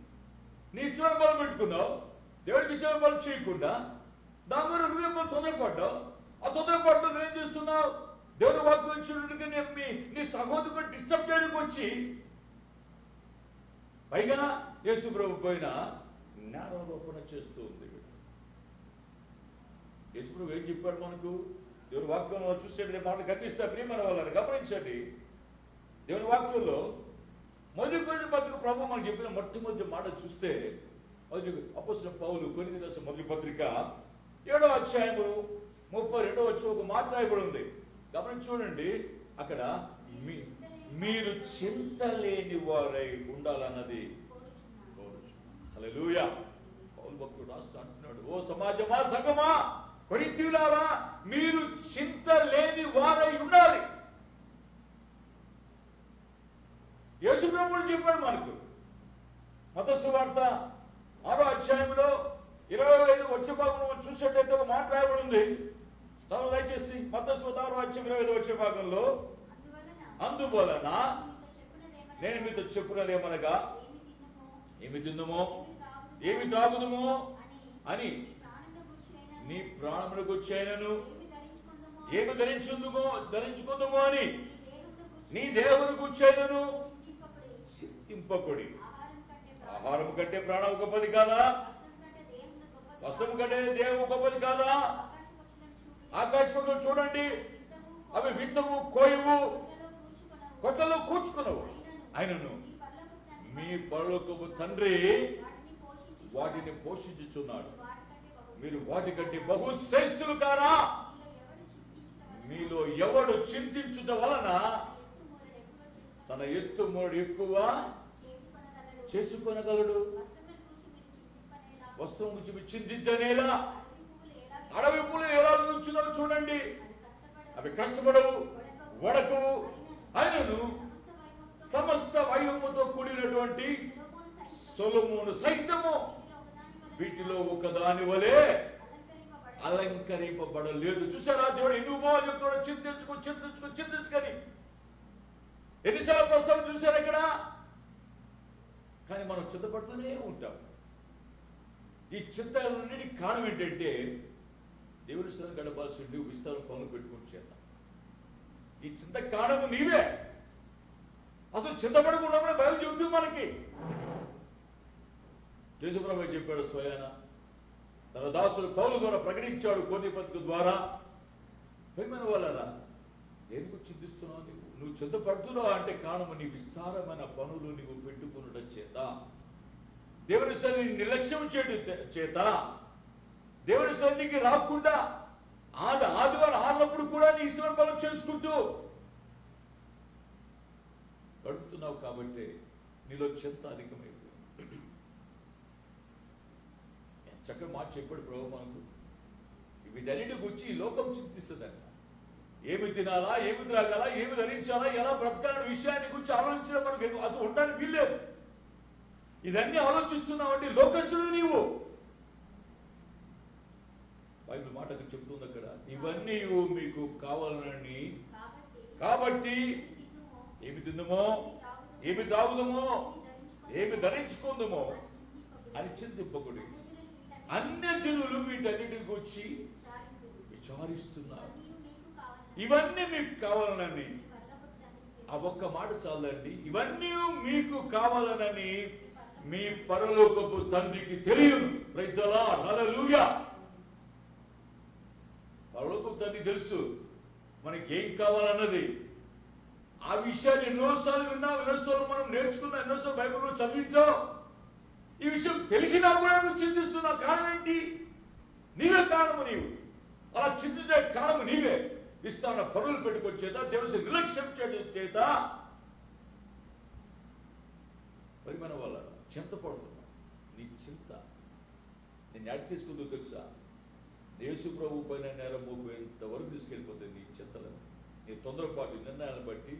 [SPEAKER 3] నీ ఇష్టమైన పనులు పెట్టుకున్నావు. దేవుడికి ఇష్టమైన పనులు చేయకుండా దాని మీద నువ్వే తొందరపడ్డావు. ఆ తొందరపడ్డా నువ్వేం చేస్తున్నావు? దేవుడి వాక్యం ఇచ్చినట్టుగా నీ సహోదరుడు డిస్టర్బ్ చేయడానికి వచ్చి పైగా యేసుప్రభు పైన జ్ఞానారోపణ చేస్తూ ఉంది. యేసుప్రభు ఏం చెప్పాడు మనకు? దేవుని వాక్యంలో చూసేది మాటలు కనిపిస్తే ప్రియమైన వాళ్ళని గమనించండి. దేవుని వాక్యంలో మొదటి పత్రిక ప్రభు మనకు చెప్పిన మొట్టమొదటి మాట చూస్తే అపోస్తలుడైన పౌలు కొరింథీ రాసిన మొదటి పత్రిక 7వ అధ్యాయము 32వ వచనం ఒక మాట రాయబడి ఉంది. గమనించి చూడండి. అక్కడ మీరు చింతలేని వారై ఉండాలన్నది హల్లెలూయా. పౌలు భక్తుడు రాస్తూ అంటున్నాడు, ఓ సమాజమా, సంఘమా, కొరింథీయులారా, మీరు చింతలేని వారై ఉండాలి. యేసుప్రభువు చెప్పాడు మనకు. మత్తయి సువార్త 6వ అధ్యాయంలో 25 వచ్చే భాగంలో చూసేటైతే ఒక మాట రాయబడి ఉంది. దయచేసి మత్తయి సువార్త 6వ అధ్యాయం 25 వచ్చే భాగంలో, అందువలన నేను మీతో చెప్పున్నదేమనగా ఏమి తిందుమో ఏమి తాగుదుమో అని నీ ప్రాణమును గుర్చైనను ఏమి ధరించుకుందుమో అని నీ దేవుని గుర్చైనను చింతింపకుడి. ఆహారం కంటే ప్రాణం గొప్పది కాదా? వస్త్రము కంటే దేవుడు గొప్పది కాదా? ఆకాశ పక్షులను చూడండి, అవి విత్తము, కోయవు, కొట్టలో కూర్చుకున్నావు. ఆయనను మీ పరలోకపు తండ్రి వాటిని పోషించుచున్నాడు. మీరు వాటికంటే బహు శ్రేష్ఠులు కారా? మీలో ఎవడు చింతించుట వలన తన ఎత్తు మూడు ఎక్కువ చేసుకొనగలడు. వస్త్రం గురించి మీరు చింతించనేలా? అడవి పూలు ఎలా ఉంచున్నావు చూడండి, అవి కష్టపడవు, వడకవు. ఆయనను సమస్త వైభవముతో కూడినటువంటి సొలొమోను సైతము వీటిలో ఒకదాని వలె అలంకరింపబడలేదు. చూసారా దేవుడు ఎన్ని ఉపమానాలు చెప్తాడో? చింతించుకొని ఎన్నిసార్లు ప్రస్తావన చూశారు ఇక్కడ? కానీ మనం చింతపడుతూనే ఉంటాం. ఈ చింతలన్నిటికీ కారణం ఏంటంటే దేవుని స్థలం గడపాల్సి నువ్వు విస్తారం పనులు పెట్టుకుని చేద్దాం. ఈ చింత కారణము నీవే. అసలు చింతపడకుండా బయలు చెబుతుంది మనకి. యేసుప్రభు చెప్పాడు స్వయాన, తన దాసుడు పౌలు ద్వారా ప్రకటించాడు కొరింథీ పత్రిక ద్వారా. ప్రియమైన వాళ్ళారా, దేనికి చింతిస్తున్నావు? నువ్వు చింతపడుతున్నావు అంటే కారణము నీ విస్తారమైన పనులు నువ్వు పెట్టుకున్నట చేత, దేవుని సన్నిధిని నిర్లక్ష్యం చేయడం చేత, దేవుని సన్నిధికి రాకుండా ఆదివారం ఆడినప్పుడు కూడా నీ ఇష్టమైన పనులు చేసుకుంటూ గడుపుతున్నావు. కాబట్టి నీలో చింత అధికమైపోయింది. చక్కగా మాట చెప్పాడు ప్రభు మనకు. వీటన్నిటి గురించి ఈ లోకం చింతిస్తుందంట. ఏమి తినాలా, ఏమి త్రాగాలా, ఏమి ధరించాలా, ఎలా బ్రతకాలనే విషయాన్ని గురించి ఆలోచించడం మనకు అసలు ఉండడానికి వీల్లేదు. ఇదన్నీ ఆలోచిస్తున్నావండి లోకస్తుడు నీవు. బైబిల్ మాట చెప్తుంది అక్కడ, ఇవన్నీ మీకు కావాలని కాబట్టి ఏమి తిందుమో, ఏమి తాగుదుమో, ఏమి ధరించుకుందుమో అని చింతింపకుడి. అన్యజనులు వీటన్నిటిని గురించి విచారిస్తున్నారు. ఇవన్నీ మీకు కావాలనని, ఆ ఒక్క మాట చాలండి, ఇవన్నీ మీకు కావాలనని మీ పరలోకపు తండ్రికి తెలియను. ప్రైజ్ ది లార్డ్, హల్లెలూయా. పరలోకపు తండ్రికి తెలుసు మనకి ఏం కావాలన్నది. ఆ విషయాన్ని ఎన్నోసార్లు విన్నాం, ఎన్నోసార్లు మనం నేర్చుకున్నాం, ఎన్నోసార్లు బైబిల్లో చదివిద్దాం. ఈ విషయం తెలిసినా కూడా నువ్వు చింతిస్తున్నావు. కారణం ఏంటి? నీవే కారణము. నీవు అలా చింతించే కారణము నీవే. ఇస్తాన పనులు పెట్టుకొచ్చేత, దేవుని నిర్లక్ష్యం చేయడం చేత పరిమాణం వల్ల చింతపడుతున్నా. నీ చింత నేను యాడ్ తీసుకుంటూ తెలుసా? యేసు ప్రభు పైన నేరం మోపేంత వరకు తీసుకెళ్ళిపోతుంది నీ చింతలను, నీ తొందరపాటు నిర్ణయాలను బట్టి,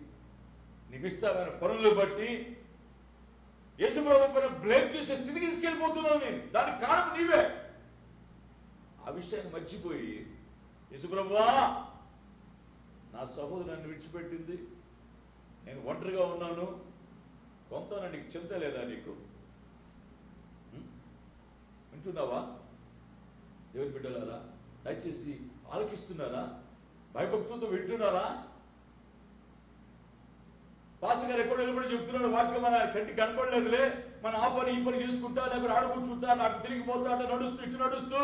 [SPEAKER 3] నీకు ఇష్టమైన పనులను బట్టి యేసు ప్రభు పైన బ్లేమ్ చేసే స్థితికి తీసుకెళ్ళిపోతున్నావు నేను. దానికి కారణం నీవే. ఆ విషయాన్ని మర్చిపోయి, యేసు ప్రభువా నా సహోదరు నన్ను విడిచిపెట్టింది, నేను ఒంటరిగా ఉన్నాను, కొంత నీకు చింత లేదా? నీకు వింటున్నావా? దేవుని బిడ్డలారా, దయచేసి ఆలకిస్తున్నారా? భయభక్తులతో వింటున్నారా? పాస్టర్ గారు ఎక్కడో నిలబడి చెప్తున్నాడు, వాక్యం మన కంటికి కనపడలేదులే, మన ఆ పని ఈ పని చేసుకుంటా, లేకపోతే ఆడ కూర్చుంటా, నాకు తిరిగిపోతా అంటే నడుస్తూ ఇటు నడుస్తూ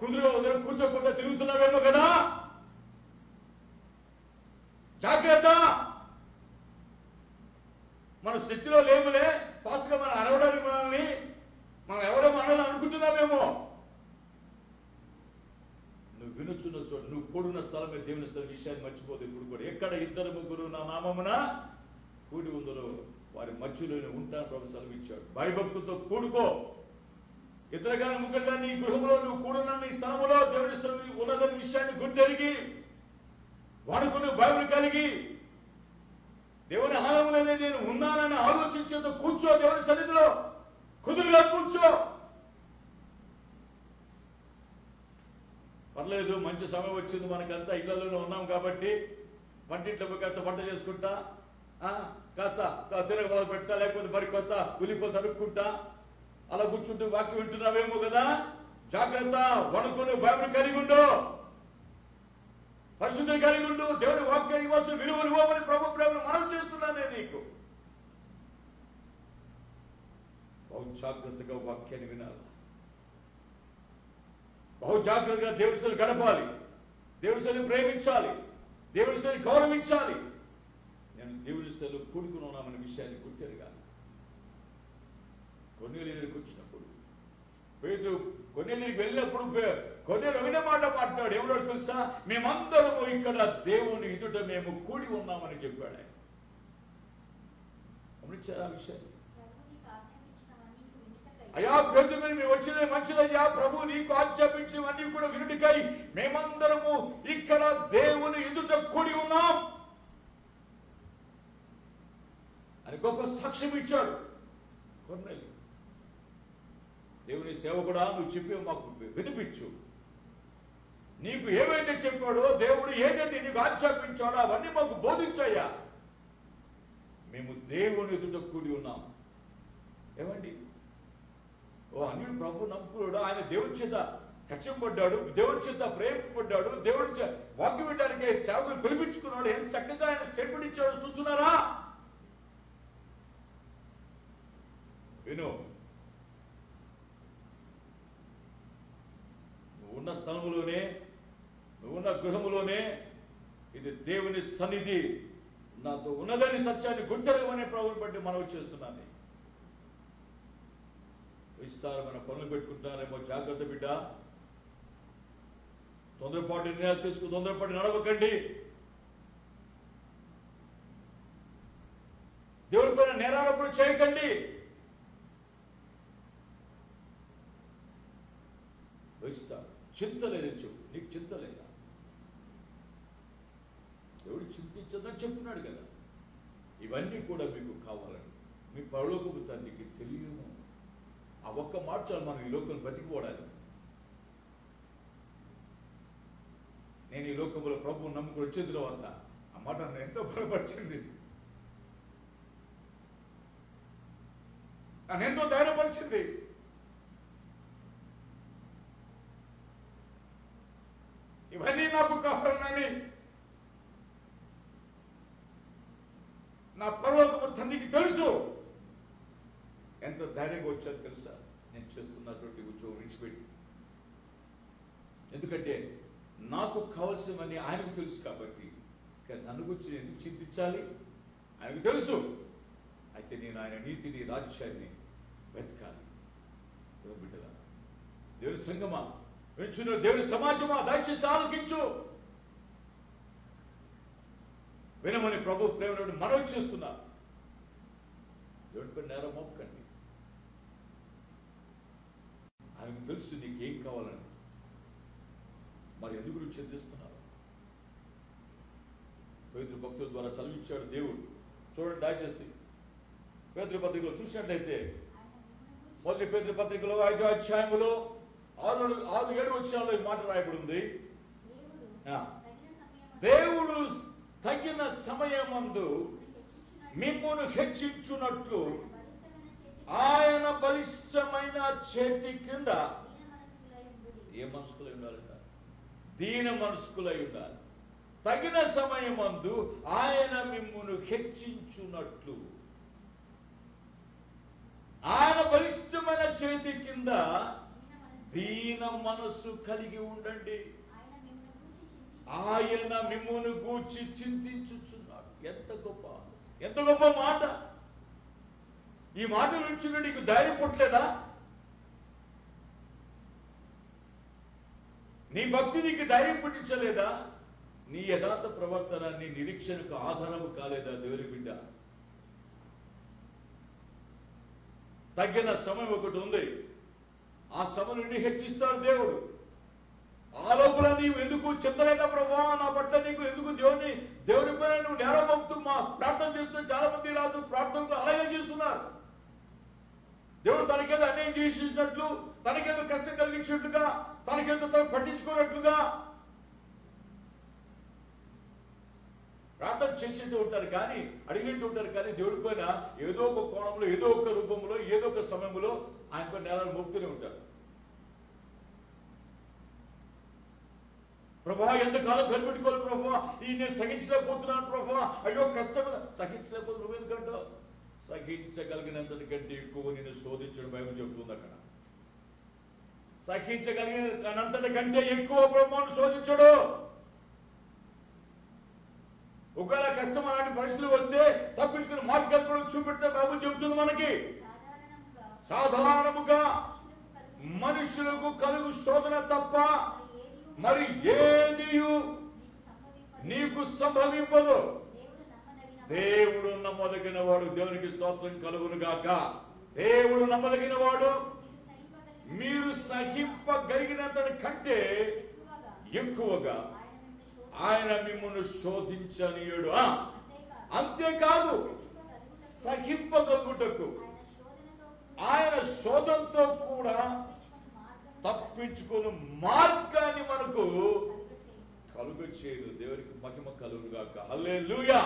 [SPEAKER 3] కుదురుగా ఉదయం కూర్చోకుండా తిరుగుతున్నావేమో కదా. జాగ్రత్త. మన స్టెచ్లో లేములే, పాస్టర్ మనం అరవడానికి మనల్ని మనం ఎవరో మనల్ని అనుకుంటున్నామేమో. నువ్వు వినుచున్న చోట, నువ్వు కూడున్న స్థలమే దేవుని స్థలం. విషయాన్ని మర్చిపోతే ఇప్పుడు కూడా, ఎక్కడ ఇద్దరు ముగ్గురు నా నామమున కూడి ఉందరో వారి మధ్యలోనే ఉంటాను ప్రభు సెలవిచ్చాడు. భయభక్తులతో కూడుకో. ఇద్దరు కానీ ముగ్గురు కానీ నీ గృహంలో నువ్వు కూడున్న నీ స్థలంలో దేవుని స్థలం ఉన్నదని విషయాన్ని గుర్తెరిగి, వాడుకుని భయం కలిగి, దేవుని ఆలయంలోనే నేను ఉన్నానని ఆలోచించేతో కూర్చో. దేవుని సన్నిధిలో కుదురుగా కూర్చో. పర్లేదు, మంచి సమయం వచ్చింది, మనకంతా ఇళ్లలోనే ఉన్నాం కాబట్టి వంటింట్లో కాస్త వంట చేసుకుంటా, కాస్త తిరగ బాధ పెడతా, లేకపోతే మరి కొత్త ఉల్లిపోత తరుక్కుంటా అలా కూర్చుంటూ వాక్యం వింటున్నావేమో కదా. జాగ్రత్త. వణుకుని భయం కలిగి ఉండు, పరిశుద్ధం కలిగి ఉండు. దేవుని వాక్యానికి ఇవ్వాల్సిన విలువలు ఇవ్వమని ప్రభు ప్రేమను మనం చేస్తున్నానే నీకు. బహు జాగ్రత్తగా వాక్యాన్ని వినాలి, బహు జాగ్రత్తగా దేవుని సన్నిధిలో గడపాలి, దేవుని సన్నిధిని ప్రేమించాలి, దేవుని సన్నిధిని గౌరవించాలి. నేను దేవుని సన్నిధిలో కూడుకుని ఉన్నామనే విషయాన్ని గుర్తెరగాలి. కొన్నేళ్ళు దగ్గరికి వచ్చినప్పుడు, పేతురు కొన్నేళ్ళ దగ్గరికి వెళ్ళినప్పుడు కొన్నేళ్ళు విన మాట మాట్లాడు. ఎవరో తెలుసా? మేమందరము ఇక్కడ దేవుని ఎదుట మేము కూడి ఉన్నామని చెప్పాడు ఆయన. గమనించారా ఆ విషయాన్ని? అయ్యా పేతురు, మేము వచ్చినది మంచిదయ్యా, ప్రభు నీకు ఆజ్ఞాపించినవన్నీ కూడా వినుటకై మేమందరము ఇక్కడ దేవుని ఎదుట కూడి ఉన్నాం అని గొప్ప సాక్ష్యం ఇచ్చాడు కొన్నేళ్ళు. దేవుని సేవకుడా, నువ్వు చెప్పి మాకు వినిపించు. నీకు ఏవైతే చెప్పాడో, దేవుడు ఏదైతే నీకు ఆజ్ఞాపించాడో అవన్నీ మాకు బోధించాయా. మేము దేవుని ఎదుట కూడి ఉన్నాం. ఏమండి? ఓ అన్యుడు ప్రభు నమ్ముకున్నాడు, ఆయన దేవుని చేత కక్షపడ్డాడు, దేవుని చేత ప్రేమపడ్డాడు, దేవుని వాక్యం వినడానికి సేవకులు పిలిపించుకున్నాడు. ఎంత చక్కగా ఆయన స్టేట్మెంట్ ఇచ్చాడు చూస్తున్నారా? విను. నువ్వున్న స్థలములోనే, నువ్వున్న గృహములోనే ఇది దేవుని సన్నిధి నాతో ఉన్నదని సత్యాన్ని గుర్తెరగమనే ప్రభువుని బట్టి మనం చేస్తున్నాను. విస్తారమైన పనులు పెట్టుకుంటున్నారేమో. జాగ్రత్త బిడ్డ. తొందరపాటు నిర్ణయాలు తీసుకుని తొందరపాటు నడవకండి. దేవుడి పైన నేరారోపణ చేయకండి. వహిస్తారు. చింత లేదని చెప్పు. నీకు చింత లేదా? దేవుడు చింతించదని చెప్తున్నాడు కదా. ఇవన్నీ కూడా మీకు కావాలని మీ పరలోకపు తండ్రికి తెలియను. ఆ ఒక్క మాట చాలు మనం ఈ లోకం బతికిపోవడానికి. నేను ఈ లోకంలో ప్రభువు నమ్ముకుని వచ్చేదిలో అంతా ఆ మాట నన్ను ఎంతో బలపరిచింది. నన్ను ఎంతో ధైర్యపరిచింది. ఇవన్నీ నాకు కావాలని నా పరలోకపు తండ్రికి తెలుసు. ఎంత ధైర్యంగా వచ్చారో తెలుసా నేను చేస్తున్నటువంటి ఉద్యోగం విడిచిపెట్టి. ఎందుకంటే నాకు కావాల్సినవన్నీ ఆయనకు తెలుసు కాబట్టి. నన్ను గురించి ఎందుకు చింతించాలి? ఆయనకు తెలుసు. అయితే నేను ఆయన నీతిని, రాజ్యాన్ని వెతకాలి. బిడ్డలా, దేవుని సంగమా, వింటున్న దేవుని సమాజమా, దయచేసి ఆలోకించు. వినమని ప్రభు ప్రేమను మనవి చేస్తున్నా. దేవుడిపై నేరం మోపకండి. ఆయనకు తెలుసు నీకేం కావాలని. మరి ఎందుకు నువ్వు చింతిస్తున్నావు? పేతురు భక్తుల ద్వారా సెలవిచ్చాడు దేవుడు. చూడండి దయచేసి పేతురు పత్రికలో చూసినట్లయితే మొదటి పేతురు పత్రికలో 5వ అధ్యాయములో 6-7 వచనాల్లో ఈ మాట రాయబడి ఉంది. దేవుడు తగిన సమయమందు మిమ్మును హెచ్చించున్నట్లు ఆయన బలిష్టమైన చేతి కింద ఏ మనస్కులై ఉండాలంట? దీన మనస్కులై ఉండాలి. తగిన సమయమందు ఆయన మిమ్మును హెచ్చించున్నట్లు ఆయన బలిష్టమైన చేతి కింద దీన మనస్సు కలిగి ఉండండి. ఆయన మిమ్మును గూర్చి చింతించుచున్నాడు. ఎంత గొప్ప మాట! ఈ మాట నుంచి నీకు ధైర్యం పుట్టలేదా? నీ భక్తి నీకు ధైర్యం పుట్టించలేదా? నీ యథార్థ ప్రవర్తన నీ నిరీక్షణకు ఆధారము కాలేదా? దేవుని బిడ్డ, తగిన సమయం ఒకటి ఉంది. ఆ సమయం నుండి హెచ్చిస్తాడు దేవుడు. ఆ లోపల నీవు ఎందుకు చింతలేదా ప్రభా నా పట్ల నీకు ఎందుకు దేవుని పైన నువ్వు నేరం మోపుతూ ప్రార్థన చేస్తూ చాలా మంది రాదు ప్రార్థనలు అలాగే చేస్తున్నారు. దేవుడు తనకేదో అన్యాయం చేసినట్లు, తనకేదో కష్టం కలిగించినట్లుగా, తనకేదో తను పట్టించుకోనట్లుగా ప్రార్థన చేసేట్టు ఉంటారు కానీ, అడిగినట్టు ఉంటారు కానీ దేవుడి పైన ఏదో ఒక కోణంలో, ఏదో ఒక రూపంలో, ఏదో ఒక సమయంలో ఆయన పైన నేరాలు మోపుతూనే ఉంటారు. ప్రభా ఎంతకాలం కనిపెట్టుకోవాలి ప్రభా, ఈ నేను సహించలేకపోతున్నాను ప్రభా, అయ్యో కష్టం. సహించలేకపోతే నువ్వెందుకంటావు? సహించగలిగినంతటి కంటే ఎక్కువ నేను శోధించడం బైబిల్ చెబుతుంది. అక్కడ సహించగలిగినంతటి కంటే ఎక్కువ బ్రహ్మను శోధించడు. ఒకవేళ కష్టం అలాంటి పరిస్థితులు వస్తే తప్పించుకుని మార్గాలు కూడా చూపెడితే బైబిల్ చెబుతుంది మనకి. సాధారణముగా మనుషులకు కలుగు శోధన తప్ప మరి ఏది నీకు సంభవింపదు. దేవుడు నమ్మదగిన వాడు. దేవునికి స్తోత్రం కలుగును గాక. దేవుడు నమ్మదగిన వాడు. మీరు సహింపగలిగినంత కంటే ఎక్కువగా ఆయన మిమ్మల్ని శోధించనీయుడు. అంతేకాదు, సహింపగలుగుటకు ఆయన శోధంతో కూడా తప్పించుకుని మార్గాన్ని మనకు కలుగ చేయదు. దేవునికి మహిమ కలుగును గాక. హల్లెలూయా.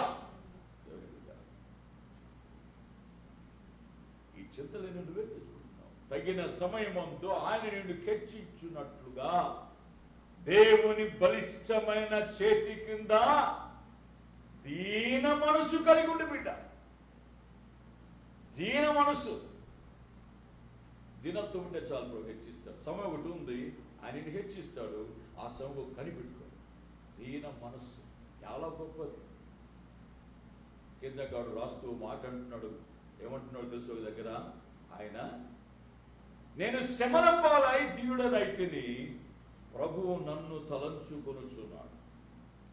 [SPEAKER 3] ఈ చింతలేని నువ్వే తెచ్చుకుంటున్నావు. తగిన సమయమంతో ఆయన నిన్ను హెచ్చించున్నట్లుగా దేవుని బలిష్టమైన చేతి కింద దీన మనసు కలిగి ఉండి బిడ్డ. దీన మనసు, దీనత్వం ఉంటే చాలు ప్రభు హెచ్చిస్తాడు. సమయం ఒకటి ఉంది, ఆయనని హెచ్చిస్తాడు. ఆ సమయం కనిపెట్టుకో. దీన మనస్సు చాలా గొప్పది. కిందగాడు రాస్తూ మాట అంటున్నాడు. ఏమంటున్నాడు తెలుసు ఒక దగ్గర ఆయన, నేను శ్రమల పాలై దీనుడనైతిని, ప్రభువు నన్ను తలంచుకొనుచున్నాడు.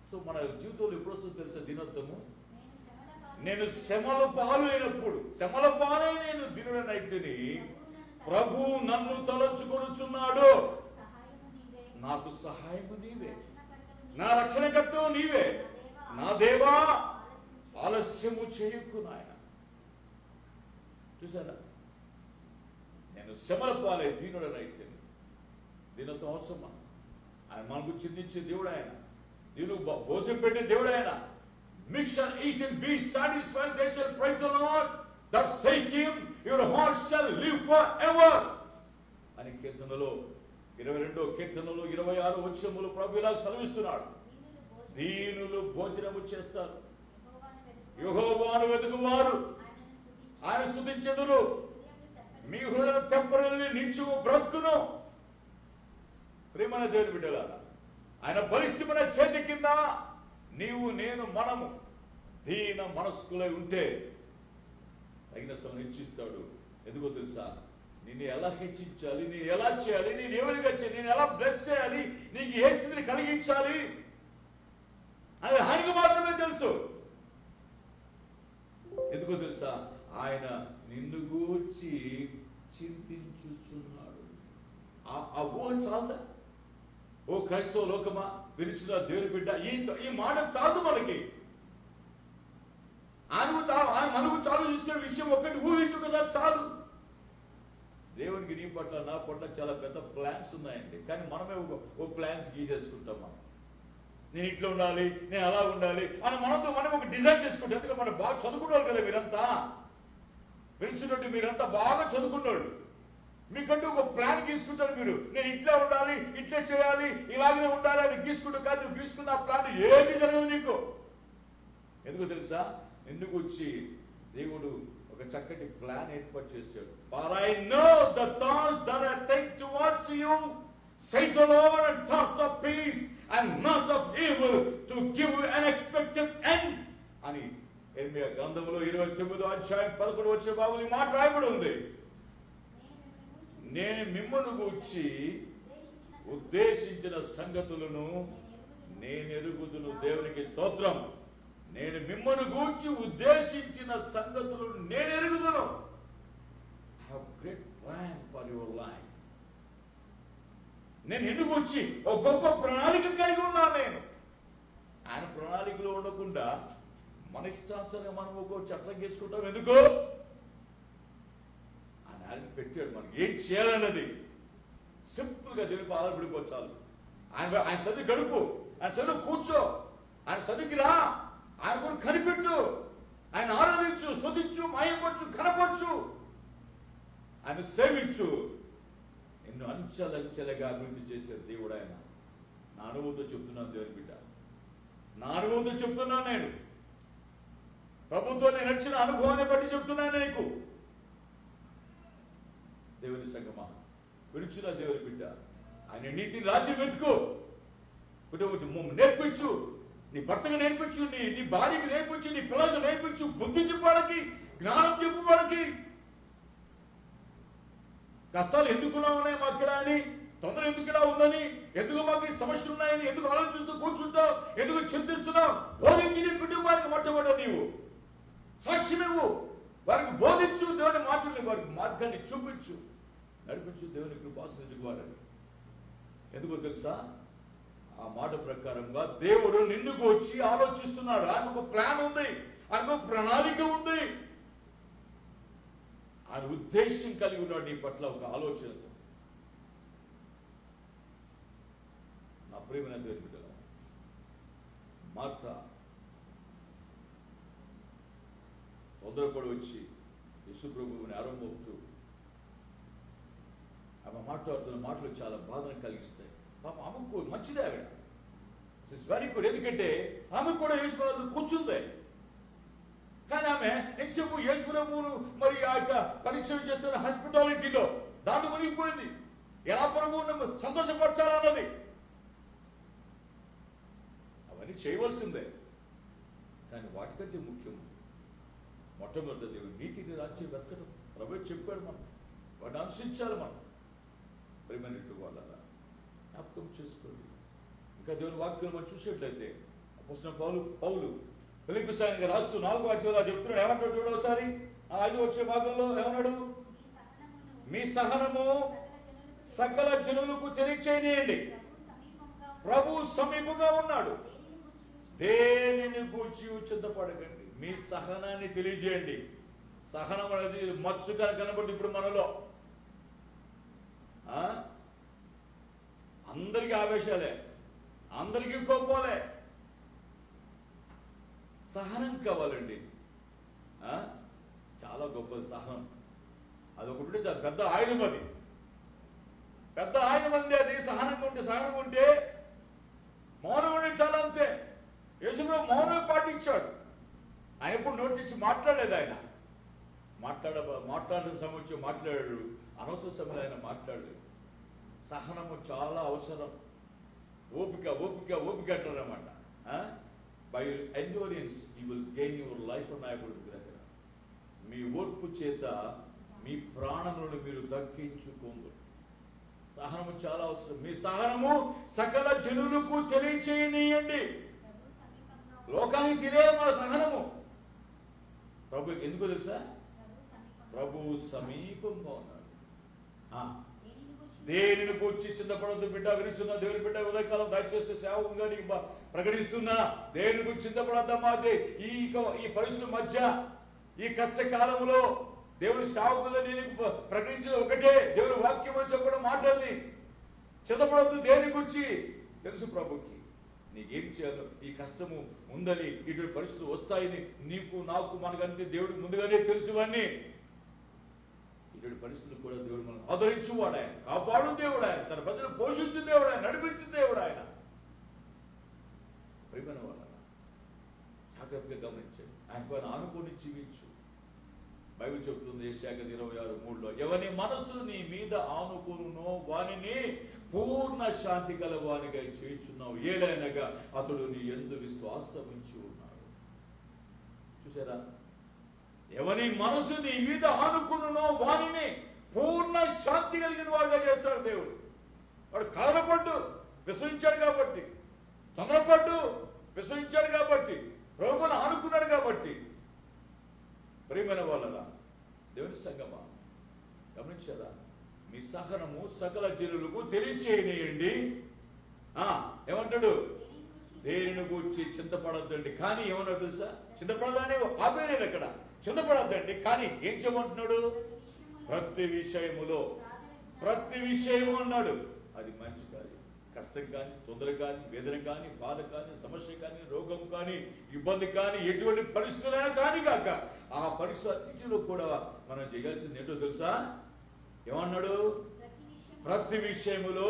[SPEAKER 3] సో మన జీవితంలో ఎప్పుడు వస్తుంది తెలుసా దీనత్వము? నేను శ్రమల పాలు అయినప్పుడు, శ్రమల పాలై నేను దీనుడనైతిని, ప్రభువు నన్ను తలంచుకొనుచున్నాడు. నాకు సహాయము నీవే, నా రక్షణకర్తవు నీవే. నా దేవా ఆలస్యము చేయకు నాయన. చూసారా, నేను శ్రమల పాలై దీనుడనైతిని. దీనత్వం అవసరమా? ఆయన మనకు చింతించే దేవుడు. ఆయన దీని భోజనం పెట్టే దేవుడు. ఆయన mix and eat and be satisfied, they shall praise the Lord that seek him your heart shall live for ever అని కీర్తనలో 22వ కీర్తనలో 26వ వచనములో ప్రభు ఇలా సెలవిస్తున్నాడు. దీనులు భోజనము చేస్తారు, యెహోవాను వెతుకువారు ఆయన స్తుతించెదరు, మీ హృదయ తెప్పరిల్లి నిత్యము బ్రతుకును. ప్రియమైన దేవుని బిడ్డలారా, ఆయన బలిష్టమైన చేతి కింద నీవు నేను మనము దీన మనస్కులై ఉంటే తగిన సమయం హెచ్చిస్తాడు. ఎందుకో తెలుసా? నిన్ను ఎలా హెచ్చించాలి, నేను ఎలా చేయాలి, నేను ఏ విధంగా చేయాలి, నేను ఎలా బ్లెస్ చేయాలి, నీకు ఏ స్థితిని కలిగించాలి అది ఆయనకు మాత్రమే తెలుసు. ఎందుకో తెలుసా? ఆయన నిన్ను గూర్చి చింతించుచున్నాడు. ఆ ఊహ చాలదా? ఓ క్రైస్తవ లోకమా, వినిచిన దేవుని బిడ్డ, ఈ మాట చాలు మనకి. ఆయన మనకు చాలు చూస్తున్న విషయం ఒకటి ఊహించుకోసారి చాలు. దేవునికి నీ పట్ల నా పట్ల చాలా పెద్ద ప్లాన్స్ ఉన్నాయండి, కానీ మనమే ఒక ప్లాన్స్ గీసేసుకుంటాం. మనం నేను ఇట్లా ఉండాలి, నేను అలా ఉండాలి అని మనం ఒక డిజైన్ చేసుకుంటాం. ఎందుకంటే మనం బాగా చదువుకున్నాడు కదా, మీరంతా వినిచినట్టు మీరంతా బాగా చదువుకున్నాడు. మీకంటూ ఒక ప్లాన్ గీసుకుంటారు. మీరు నేను ఇట్లా ఉండాలి, ఇట్లా చేయాలి, ఇలాగే ఉండాలి అని గీసుకుంటావు. కానీ నువ్వు గీసుకున్న ఆ ప్లాన్ ఏది జరగదు నీకు. ఎందుకు తెలుసా? ఎందుకు వచ్చి దేవుడు ఒక చక్కటి ప్లాన్ ఏర్పాటు చేశాడు. For I know the thoughts that I think towards you, saith the Lord, and thoughts of peace and not of evil, to give you an expected end అని యెర్మీయా గ్రంథంలో 29వ అధ్యాయం 11వ వచనంలో ఈ మాట రాయబడి ఉంది. నేను మిమ్మల్ని గూర్చి ఉద్దేశించిన సంగతులను నేను ఎరుగుదును. దేవునికి స్తోత్రం. నేను మిమ్మల్ని గూర్చి ఉద్దేశించిన సంగతులు నేను ఎరుగుదును. I have great plan for your life. నేను నిన్ను గూర్చి ఒక గొప్ప ప్రణాళిక కలిగి ఉన్నాను. నేను ఆయన ప్రణాళికలో ఉండకుండా మన ఇష్టానుసారంగా మనం ఒక చట్టం చేసుకుంటాం. ఎందుకో? ఆయన పెట్టాడు మనకి ఏం చేయాలన్నది. సింపుల్ గా దేవుని పాదాలు పడిపోచాలి. ఆయన సది గడుపు, ఆయన సదువు కూర్చో, ఆయన సదువుకి రా, ఆయన కొరకు కనిపెట్టు, ఆయన ఆరాధించు, స్తుతించు, మాయపరచు, కనపరచు, ఆయన సేవించు. నిన్ను అంచెలంచెలుగా అభివృద్ధి చేసే దేవుడు ఆయన. నా అనుభవంతో చెప్తున్నాను దేవుని బిడ్డ, నా అనుభవంతో చెప్తున్నాను. నేను ప్రభుత్వం నేను నడిచిన అనుభవాన్ని బట్టి చెప్తున్నాను నీకు. దేవుని సంగమా, విరుచున్న దేవుని బిడ్డ, ఆయన నీతిని రాజ్యం వెతుకు, కుటుంబం నేర్పించు, నీ భర్తకు నేర్పించు, నీ భార్యకు నేర్పించు, నీ పిల్లలకు నేర్పించు, బుద్ధి చెప్పడానికి, జ్ఞానం చెప్పుకోవడానికి. కష్టాలు ఎందుకు ఇలా ఉన్నాయి మాకు ఇలా అని, తొందర ఎందుకు ఇలా ఉందని, ఎందుకు మాకు సమస్యలు ఉన్నాయని ఎందుకు ఆలోచిస్తూ కూర్చుంటావు, ఎందుకు చింతిస్తున్నావు? బోధించి నీ కుటుంబానికి మొట్టమొదటి నీవు సాక్షి నువ్వు వారికి బోధించు, దేవుని మాటల్ని వారికి మార్గాన్ని చూపించు, నడిపించు. దేవుని కృపాసనకు వారని. ఎందుకో తెలుసా? ఆ మాట ప్రకారంగా దేవుడు నిన్ను వచ్చి ఆలోచిస్తున్నాడు. ఆయనకు ఒక ప్లాన్ ఉంది, ఆయనకు ఒక ప్రణాళిక ఉంది, ఆయన ఉద్దేశం కలిగి ఉన్నాడు నీ పట్ల ఒక ఆలోచనతో. నా ప్రియమైన దేవుని బిడ్డల, మార్త తొందరపడి వచ్చి యేసు ప్రభువుని ఆరంభవుతూ ఆమె మాట్లాడుతున్న మాటలు చాలా బాధను కలిగిస్తాయి. పాప ఆమెకు మంచిదే, ఆవిడ ఇట్స్ వెరీ గుడ్. ఎందుకంటే ఆమె కూడా యేసు ప్రభువు కూర్చుంది. కానీ ఆమె ఎంతసేపు యేసు ప్రభువును మరి ఆ యొక్క పరీక్ష చేస్తున్న హాస్పిటాలిటీలో దాంట్లో మునిగిపోయింది. ఎలా ప్రభువును సంతోషపరచాలన్నది అవన్నీ చేయవలసిందే. కానీ వాటికంటే ముఖ్యం మొట్టమొదటి దేవుడు నీతిని రాజ్యం వెతకడం. ప్రభు చెప్పాడు, మనం వాటిని అనుసరించాలి. మనం ప్రేమనిట్టు వాళ్ళ జ్ఞాపకం చేసుకోండి. ఇంకా దేవుని వాక్యం మనం చూసేట్లయితే అపోస్తలుడైన పౌలు ఫిలిప్పీ సంఘానికి రాస్తూ 4వ అధ్యాయంలో చెప్తున్నాడు. ఏమంటాడు చూడ ఒకసారి. ఆ 5వ వచ్చే భాగంలో ఏమన్నాడు? మీ సహనము సకల జనులకు తెలియచేయండి. ప్రభు సమీపంగా ఉన్నాడు. దేనిని గూర్చి చింతపడకండి, మీ సహనాన్ని తెలియజేయండి. సహనం అనేది మచ్చుగా కనబడి ఇప్పుడు మనలో అందరికీ ఆవేశాలే, అందరికీ కోపాలే. సహనం కావాలండి. చాలా గొప్పది సహనం. అదొకటి చాలా పెద్ద ఆయుధం, అది పెద్ద ఆయుధం అంది. అది సహనంగా ఉంటే మౌనం ఉండే చాలా, అంతే. యేసుప్రభు మౌనం పాటించాడు. ఆయన ఎప్పుడు నోటి నుంచి మాట్లాడలేదు. ఆయన మాట్లాడాల్సిన సమయం వచ్చి మాట్లాడాడు, అనవసర సమయంలో ఆయన మాట్లాడలేదు. సహనము చాలా అవసరం. ఓపిక అంటారన్నమాట. By endurance you will gain your life అన్న దగ్గర. మీ ఓర్పు చేత మీ ప్రాణములను మీరు దక్కించుకోండి. సహనము చాలా అవసరం. మీ సహనము సకల జనులకు తెలియచేయనీయండి. లోకానికి తెలియ మన సహనము. ప్రభు ఎందుకో తెలుసా? ప్రభు సమీపంగా ఉన్నాడు. దేనిని కూర్చి చింతపడద్దు బిడ్డ, వినిచున్న దేవుని బిడ్డ, ఉదయకాలం దయచేసి సేవకుగా నీకు ప్రకటిస్తున్నా, దేని గురించి చింతపడద్దమ్మా. ఈ పరిస్థితుల మధ్య, ఈ కష్టకాలంలో దేవుని సేవకుగా నేను ప్రకటించేది ఒకటే, దేవుని వాక్యం అని చెప్పడం మాటల్ని. చింతపడద్దు దేని గురించి. తెలుసు ప్రభుకి నీకేం చేయాలో. ఈ కష్టము ఉందని, ఇటువంటి పరిస్థితులు వస్తాయని నీకు నాకు మనకంటే దేవుడికి ముందుగానే తెలుసు. అన్నీ ఇటువంటి పరిస్థితులు కూడా దేవుడు మనం ఆదరించువాడు ఆయన, కాపాడు దేవుడు ఆయన, తన ప్రజలు పోషించు దేవుడు ఆయన, నడిపించు దేవుడు ఆయన. ప్రియమైన వాళ్ళ జాగ్రత్తగా గమనించండి. ఆయన పైన ఆనుకొని జీవించు. బైబిల్ చెబుతుంది యెషయా 26:3 ఎవని మనస్సు నీ మీద ఆనుకొనునో వానిని పూర్ణ శాంతి గల వానిగా చేయుచున్నావు, ఏలైనగా అతడు నీ యందు విశ్వాసం ఉంచి ఉన్నాడు. చూసారా? ఎవని మనసు నీ మీద ఆనుకున్నో వానిని పూర్ణ శాంతి కలిగిన వాడుగా చేస్తాడు దేవుడు. వాడు కలరపడ్డు విశ్వసించాడు కాబట్టి, తొందరపడ్డు విశ్వసించాడు కాబట్టి, ప్రభువును ఆనుకున్నాడు కాబట్టి. ప్రియమైన వాళ్ళరా, దేవుని సంగమా, గమనించారా? మీ సహనము సకల జనులకు తెలియచేయనీయండి. ఏమంటాడు? దేనిని గూర్చి చింతపడద్దండి. కానీ ఏమన్నాడు తెలుసా? చింతపడదని ఆపేరేది అక్కడ. చింతపడద్దండి కానీ ఏం చేయమంటున్నాడు? ప్రతి విషయము అన్నాడు. అది మంచి కార్యం. కష్టం కానీ, తొందర కానీ, వేదన కానీ, బాధ కానీ, సమస్య కానీ, రోగం కానీ, ఇబ్బంది కానీ, ఎటువంటి పరిస్థితులైనా కానీ కాక ఆ పరిస్థితిలో కూడా మనం చేయాల్సింది ఏంటో తెలుసా? ఏమన్నాడు? ప్రతి విషయములో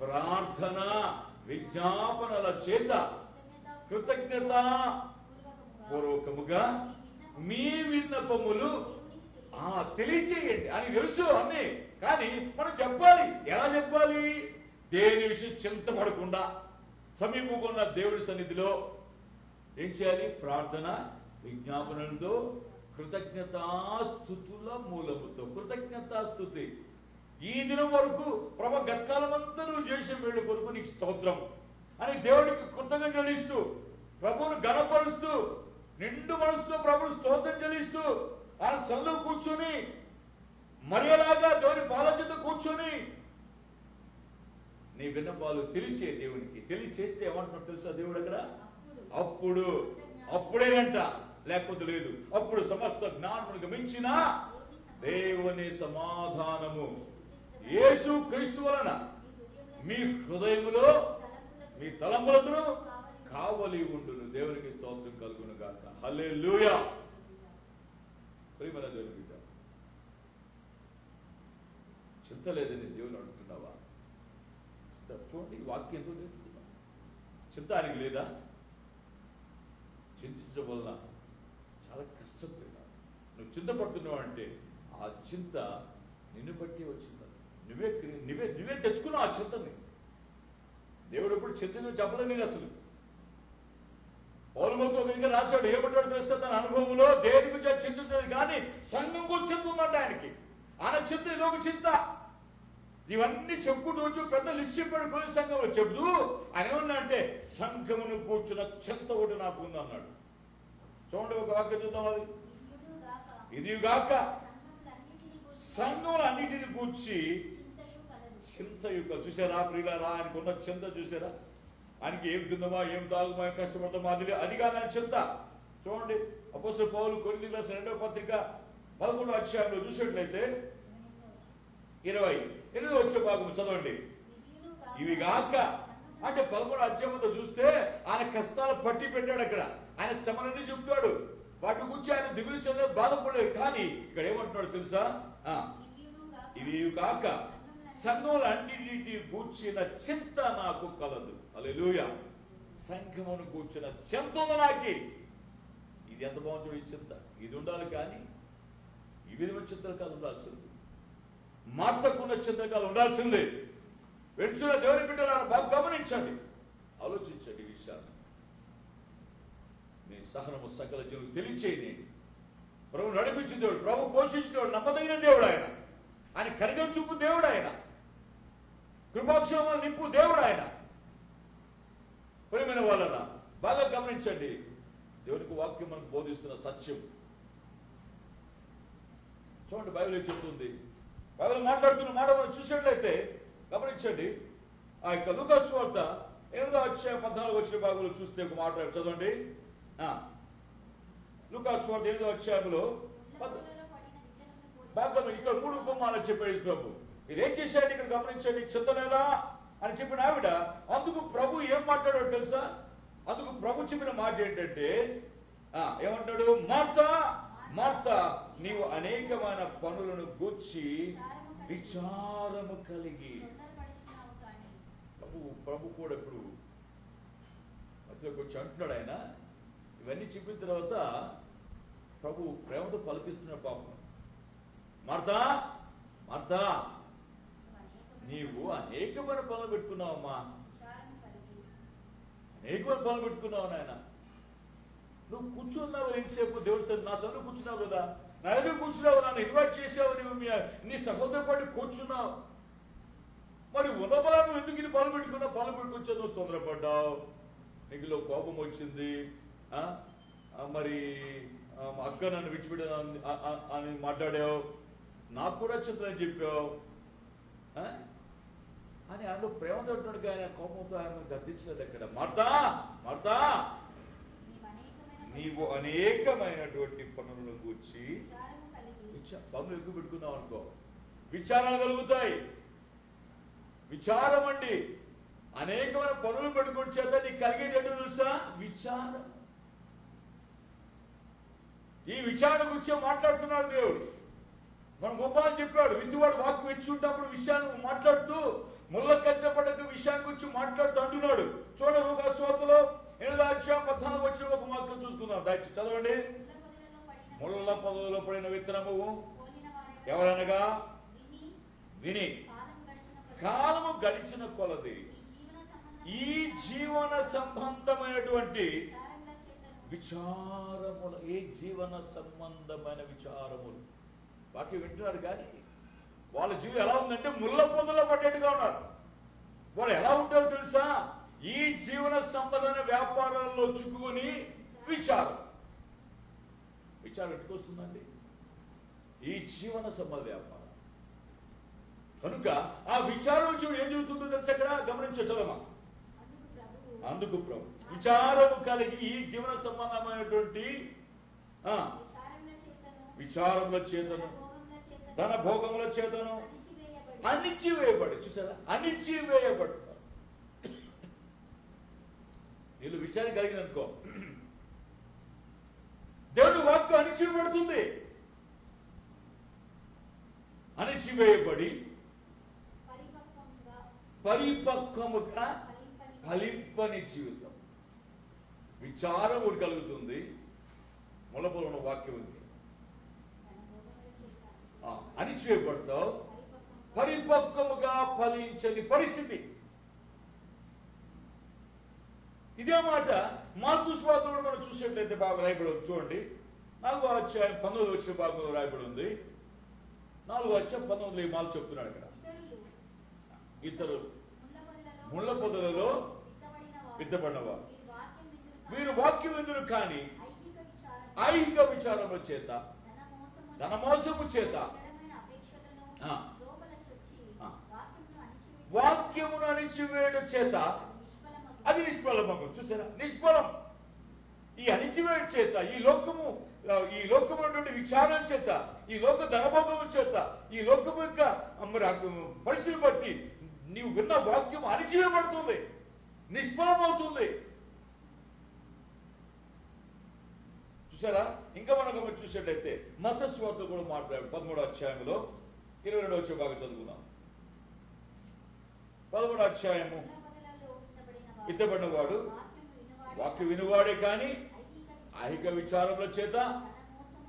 [SPEAKER 3] ప్రార్థన విజ్ఞాపనల చేత కృతజ్ఞత పూర్వకముగా మీ విన్నపములు తెలియచేయండి అని తెలుసు అన్నీ. కానీ మనం చెప్పాలి. ఎలా చెప్పాలి? దేని విషయం చింతపడకుండా సమీపంగా ఉన్న దేవుడి సన్నిధిలో ఏం చేయాలి? ప్రార్థన విజ్ఞాపనలతో కృతజ్ఞతాస్తుతుల మూలముతో. కృతజ్ఞతాస్తుతి. ఈ దినం వరకు ప్రభు గతకాలం అంతా నువ్వు చేసే వేడు కొరకు నీకు స్తోత్రం అని దేవుడికి కృతజ్ఞత చెల్లిస్తూ, ప్రభువును గణపరుస్తూ, నిండు మనసుతో ప్రభువు స్తోత్రం చెల్లిస్తూ ఆయన సన్నిధిలో కూర్చొని మరియలాగా దేవుని పాదాల చెంత కూర్చొని నీ విన్నపాలు తెలిసే దేవునికి తెలియచేస్తే ఏమంటున్నాడు తెలుసా దేవుడు అక్కడ? అప్పుడేనంట, లేకపోతే లేదు. అప్పుడు సమస్త జ్ఞానమును మించిన దేవుని సమాధానము యేసు క్రీస్తు వలన మీ హృదయములో మీ తలంపులతో కావలి ఉండును. దేవునికి స్తోత్రం కలుగును గాక. హల్లెలూయా. ప్రియమైన దేవుని బిడ్డ, చింత లేదని దేవుని అడుగుతున్నావా? చూడండి, వాక్యం ఎంతో నేర్చుకున్నావు. చింత ఆయనకి లేదా? చింతించడం వల్ల చాలా కష్టం తిన్నావు. నువ్వు చింతపడుతున్నావు అంటే ఆ చింత నిన్ను బట్టి వచ్చింది. నువ్వే తెచ్చుకున్నావు ఆ చింతని. దేవుడు ఎప్పుడు చింతను చెప్పలేదు అసలు. పౌలుతో ఒక విధంగా రాశాడు. ఏమంటాడు తెలుసా? తన అనుభవంలో దేని గురించి చింతించలేదు కానీ సంఘం గురించి చింత ఉందంట ఆయనకి. ఆయన చింత ఏదో ఒక చింత. ఇవన్నీ చెప్పుకుంటూ వచ్చి పెద్ద లిస్ట్ చెప్పాడు. కొన్ని సంఘంలో చెబుతూ ఆయన ఏమన్నా అంటే సంఘమును కూర్చున్న చింత ఒకటి నాకు ఉంది అన్నాడు. చూడండి, ఒక వాక్యం చూద్దాం. అది ఇదిగాక సంఘములు అన్నిటిని కూర్చి చింతయుక. చూసారా ప్రియులారా? ఆయనకు ఉన్న చింత చూసారా? ఆయనకి ఏం తిందామా, ఏం తాగుమా, ఏం కష్టపడతామా, అది కాదు ఆయన చింత. చూడండి, అపోస్తలుడైన పౌలు కొరింథీయులకు రాసిన 2వ పత్రిక 11వ అధ్యాయంలో చూసినట్లయితే 28వ వచ్చే భాగం చదవండి. ఇవి గాక అంటే 11వ అధ్యాయంలో చూస్తే ఆయన కష్టాలు పట్టి పెట్టాడు. అక్కడ ఆయన శ్రమలన్నీ చెప్తాడు. వాటి గురించి ఆయన దిగులు చెందే బాధపడలేదు. కానీ ఇక్కడ ఏమంటున్నాడు తెలుసా? ఇవి కాక సంఘముల అన్నిటి గూర్చిన చింత నాకు కలదు. హల్లెలూయా. సంఘమును కూర్చిన చింత ఉంది నాకు. ఇది ఎంత బాగుంటుంది ఈ చింత. ఇది ఉండాలి. కానీ ఈ విధమైన చింతలు కాదు ఉండాల్సింది. మార్తకున్న చింతకాలు ఉండాల్సిందే. వెంటనే దేవుని బిడ్డలను బాగా గమనించండి, ఆలోచించండి ఈ విషయాన్ని. నీ సహనము సకల జీవులకు తెలియచేయండి. ప్రభు నడిపించిన దేవుడు, ప్రభు పోషించిన దేవుడు, నమ్మదగిన దేవుడు ఆయన. ఆయన కనికరం చూపు దేవుడు ఆయన. కృపాక్షేమాలు నింపు దేవుడు ఆయన. ప్రియమైన వాళ్ళ బాగా గమనించండి. దేవునికి వాక్యం మనకు బోధిస్తున్న సత్యం చూడండి. బైబిల్ ఏం చెప్తుంది? బైబిల్ మాట్లాడుతున్న మాట మనం చూసినట్లయితే గమనించండి. ఆ యొక్క లూకా సువార్త 8వ అధ్యాయం 14 వచ్చిన భాగంలో చూస్తే ఒక మాట చదవండి. లూకా సువార్త 8వ అధ్యాయంలో బాగా ఇక్కడ 3 ఉపమానాలు చెప్పాడు ప్రభు. మీరు ఏం చేశాడు ఇక్కడ గమనించండి. చింతలేదా అని చెప్పిన ఆవిడ, అందుకు ప్రభు ఏం మాట్లాడాడు తెలుసా? అందుకు ప్రభు చెప్పిన మాట ఏంటంటే ఏమంటాడు? మార్తా మార్తా, నీవు అనేకమైన పనులను గూర్చి విచారము కలిగి. ప్రభు కూడా ఇప్పుడు మధ్యలోకి వచ్చి అంటున్నాడు ఆయన. ఇవన్నీ చెప్పిన తర్వాత ప్రభు ప్రేమతో పలికిస్తున్నాడు పాపం. మార్తా మార్తా, నీవు అనేకమైన పనులు పెట్టుకున్నావమ్మా, అనేకమైన పనులు పెట్టుకున్నావు నాయన. నువ్వు కూర్చున్నావు ఎంతసేపు దేవుడి సార్ నా సభలో కూర్చున్నావు కదా, నా దగ్గర కూర్చున్నావు, నన్ను ఇన్వైట్ చేసావు, నువ్వు నీ సహోదరు పాటు కూర్చున్నావు. మరి ఉదమలా నువ్వు ఎందుకు ఇది పనులు పెట్టుకున్నావు? పనులు పెట్టుకొచ్చా నువ్వు తొందరపడ్డావు, నీకులో కోపం వచ్చింది, మరి అక్క నన్ను విడిచిపెట్ట అని మాట్లాడావు, నాకు కూడా చింతని చెప్పావు అని అందులో ప్రేమతో ఉంటున్నాడు. ఆయన కోపంతో ఆయన గద్దించలేదు. అక్కడ మార్తా మార్తా, నీవు అనేకమైనటువంటి పనులను గూర్చి పనులు ఎక్కువ పెట్టుకున్నావు అనుకో, విచారాలు కలుగుతాయి. విచారం అండి, అనేకమైన పనులు పెట్టుకుని చేత నీకు కలిగేది ఏంటో తెలుసా? విచారం. ఈ విచారణ గురించి మాట్లాడుతున్నాడు దేవుడు. మన గొప్పని చెప్పాడు, విత్తువాడు వాక్కు వెచ్చుంటప్పుడు విషయాన్ని మాట్లాడుతూ ముళ్ళ కచ్చపడక విషయాన్ని గురించి మాట్లాడుతూ అంటున్నాడు. చూడండి లూకా సువార్తలో 8వ అధ్యాయం 14 వచ్చిన ఒక మాటలు చూసుకుందాం. దయచేసి చదవండి. ముళ్ళ పొదలో పడిన విత్తనము ఎవరనగా విని కాలము గడిచిన కొలది ఈ జీవన సంబంధమైనటువంటి విచారములు, ఏ జీవన సంబంధమైన విచారములు వాక్యం వింటున్నారు. కానీ వాళ్ళ జీవితం ఎలా ఉందంటే ముళ్ళ పొదలో పడ్డట్టుగా ఉన్నారు. వాళ్ళు ఎలా ఉంటారో తెలుసా? ఈ జీవన సంబంధమైన వ్యాపారాల్లో చిక్కుకొని విచారం ఎట్టుకొస్తుందండి. ఈ జీవన సంబంధ వ్యాపారం కనుక ఆ విచారం చూడు ఏం జరుగుతుందో తెలుసు. అక్కడ గమనించదమ్మా. అందుకు ప్రభు విచారము కలిగి ఈ జీవన సంబంధమైనటువంటి విచారముల చేతను ధన భోగముల చేతను అణిచివేయబడి, చూసారా, అణిచివేయబడతారు. వీళ్ళు విచారం కలిగిందనుకో, దేవుడు వాక్కు అణిచివేయబడుతుంది. అణిచివేయబడి పరిపక్వముగా ఫలింపని జీవితం. విచారం ఒకటి కలుగుతుంది. ములపొల వాక్యం ఉంది. అణిచివేయబడతావు, పరిపక్వముగా ఫలించని పరిస్థితి. ఇదే మాట మార్కు సువార్తలో మనం చూసేట్లయితే బాగా రాయబడి ఉంది. చూడండి 4వ అధ్యాయం 19 వచ్చిన భాగంలో రాయబడి ఉంది. 4వ అధ్యాయం 19 ఈ మాట చెప్తున్నాడు. ఇక్కడ ఇతరు ముళ్ళ పొదలలో విత్తబడినవారు, మీరు వాక్యం విందురు కానీ ఐహిక విచారముల చేత, ధన మోసము చేత వాక్యమును అణిచివేయడం చేత అది నిష్ఫలమగు. చూసారా, నిష్ఫలం. ఈ అణిచివేయడం చేత, ఈ లోకము విచారం చేత, ఈ లోక ధనభోగము చేత, ఈ లోకము యొక్క పరిస్థితి బట్టి నీవు విన్న వాక్యం అణిచివేయబడుతుంది, నిష్ఫలం అవుతుంది. చూసారా? ఇంకా మనం చూసేటైతే మత్తయి సువార్త కూడా మాట్లాడు 13వ అధ్యాయంలో 22వ వచ్చే బాగా చదువుకున్నాం. 13వ అధ్యాయము, ఇత్తబడిన వాడు వాక్యం వినువాడే కానీ ఐహిక విచారముల చేత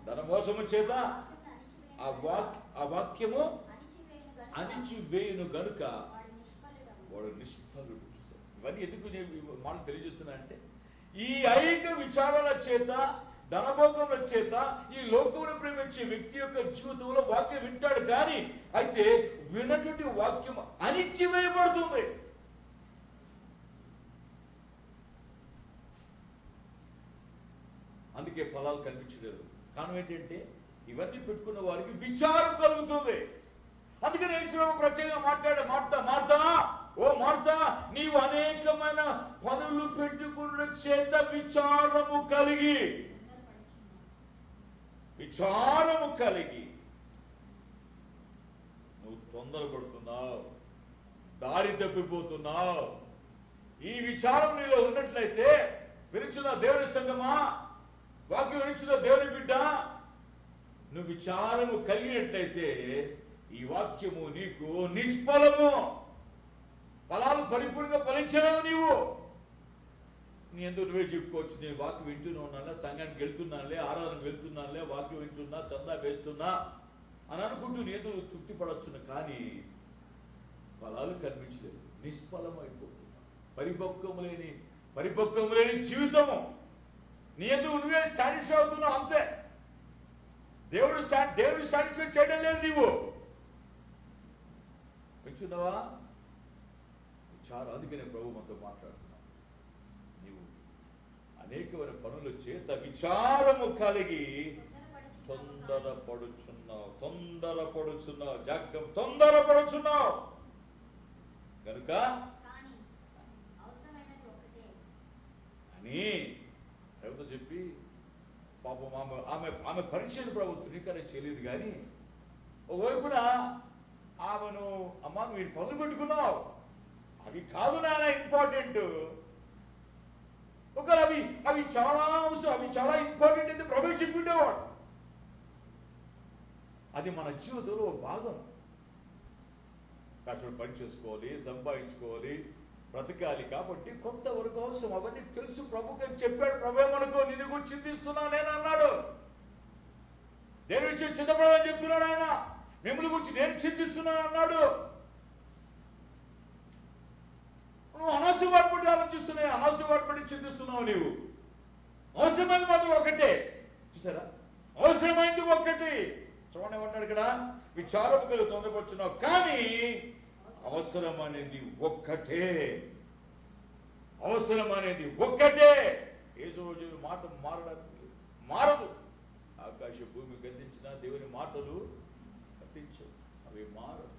[SPEAKER 3] ధన మోసము చేత ఆ వాక్యము అణిచివేయును గనుక వాడు నిష్ఫలుడు. ఇవన్నీ ఎందుకు మాట తెలియజేస్తున్నా అంటే, ఈ ఐహిక విచారాల చేత ధనభోగముల చేత ఈ లోకమును ప్రేమించే వ్యక్తి యొక్క జీవితంలో వాక్యం వింటాడు, కానీ అయితే విన్నటువంటి వాక్యం అణిచివేయబడుతుంది. అందుకే ఫలాలు కనిపించలేదు. కారణం ఏంటంటే ఇవన్నీ పెట్టుకున్న వారికి విచారం కలుగుతుంది. అందుకని యేసుప్రభు ప్రత్యేకంగా మార్తా ఓ మార్తా, నీవు అనేకమైన పనులు పెట్టుకున్న చేత విచారము కలిగి నువ్వు తొందరపడుతున్నావు, దారి తప్పిపోతున్నావు. ఈ విచారం నీలో ఉన్నట్లయితే, వినిచున్న దేవుని సంగమా, వాక్యం వినిచున్న దేవుని బిడ్డ, నువ్వు విచారము కలిగినట్లయితే ఈ వాక్యము నీకు నిష్ఫలము. ఫలాలు పరిపూర్ణంగా ఫలించలేవు. నీ ఎందుకు నువ్వే చెప్పుకోవచ్చు, నేను వాక్యం వింటూనే ఉన్నానులే, సంఘానికి వెళ్తున్నానులే, ఆరాధనకు వెళ్తున్నానులే, వాక్యం వింటున్నా, చందా వేస్తున్నా అని అనుకుంటూ నేను తృప్తి పడొచ్చును, కానీ ఫలాలు కనిపించలేదు, నిష్ఫలం అయిపోతున్నా. పరిపక్వము లేని జీవితము. నీ ఎందుకు నువ్వే సాటిస్ఫై అవుతున్నావు, అంతే. దేవుడు సాటిస్ఫై చేయడం లేదు. నీవు వింటున్నావా? అందుకనే ప్రభు మనతో మాట్లాడుతున్నావు. నీవు అనేకమైన పనుల చేత విచారము కలిగి తొందరపడుచున్నావు. జాగ్రత్త, తొందరపడుచున్నావు కనుక అని ప్రభుత్వం చెప్పి, పాపం ఆమె పరీక్షను ప్రభు ధృవీకరణ చేయలేదు, కానీ ఒకవైపున ఆమెను, అమ్మా మీరు పనులు పెట్టుకున్నావు, అవి కాదు నాన్న ఇంపార్టెంట్. ఒకవేళ అవి చాలా అవసరం, అవి చాలా ఇంపార్టెంట్ అయితే ప్రభు చెప్పిండేవాడు. అది మన జీవితంలో భాగం. కష్టపడి పని చేసుకోవాలి, సంపాదించుకోవాలి, బ్రతకాలి. కాబట్టి కొంతవరకు అవసరం. అవన్నీ తెలుసు. ప్రభు చెప్పాడు. ప్రభు మనకు నిన్ను గురించి చింతిస్తున్నా నేను అన్నాడు. దేని విషయం చింతపడని చెప్తున్నాడు ఆయన. మిమ్మల్ని గురించి నేను చింతిస్తున్నాను అన్నాడు. నువ్వు అనవసరమైన పడి ఆలోచిస్తున్నావు, అనవసరమైన పడి చింతిస్తున్నావు. నీవు అవసరమైనది మాత్రం ఒక్కటే. చూసారా? అవసరమైనది ఒక్కటి. చూడండి ఏమన్నాడు ఇక్కడ, విచారము కలిగి తొందరపడుచున్నావు, కానీ అవసరమనేది ఒక్కటే. యేసు మాట మారదు. ఆకాశ భూమి గతించిన దేవుని మాటలు గతించవు, అవి మారదు.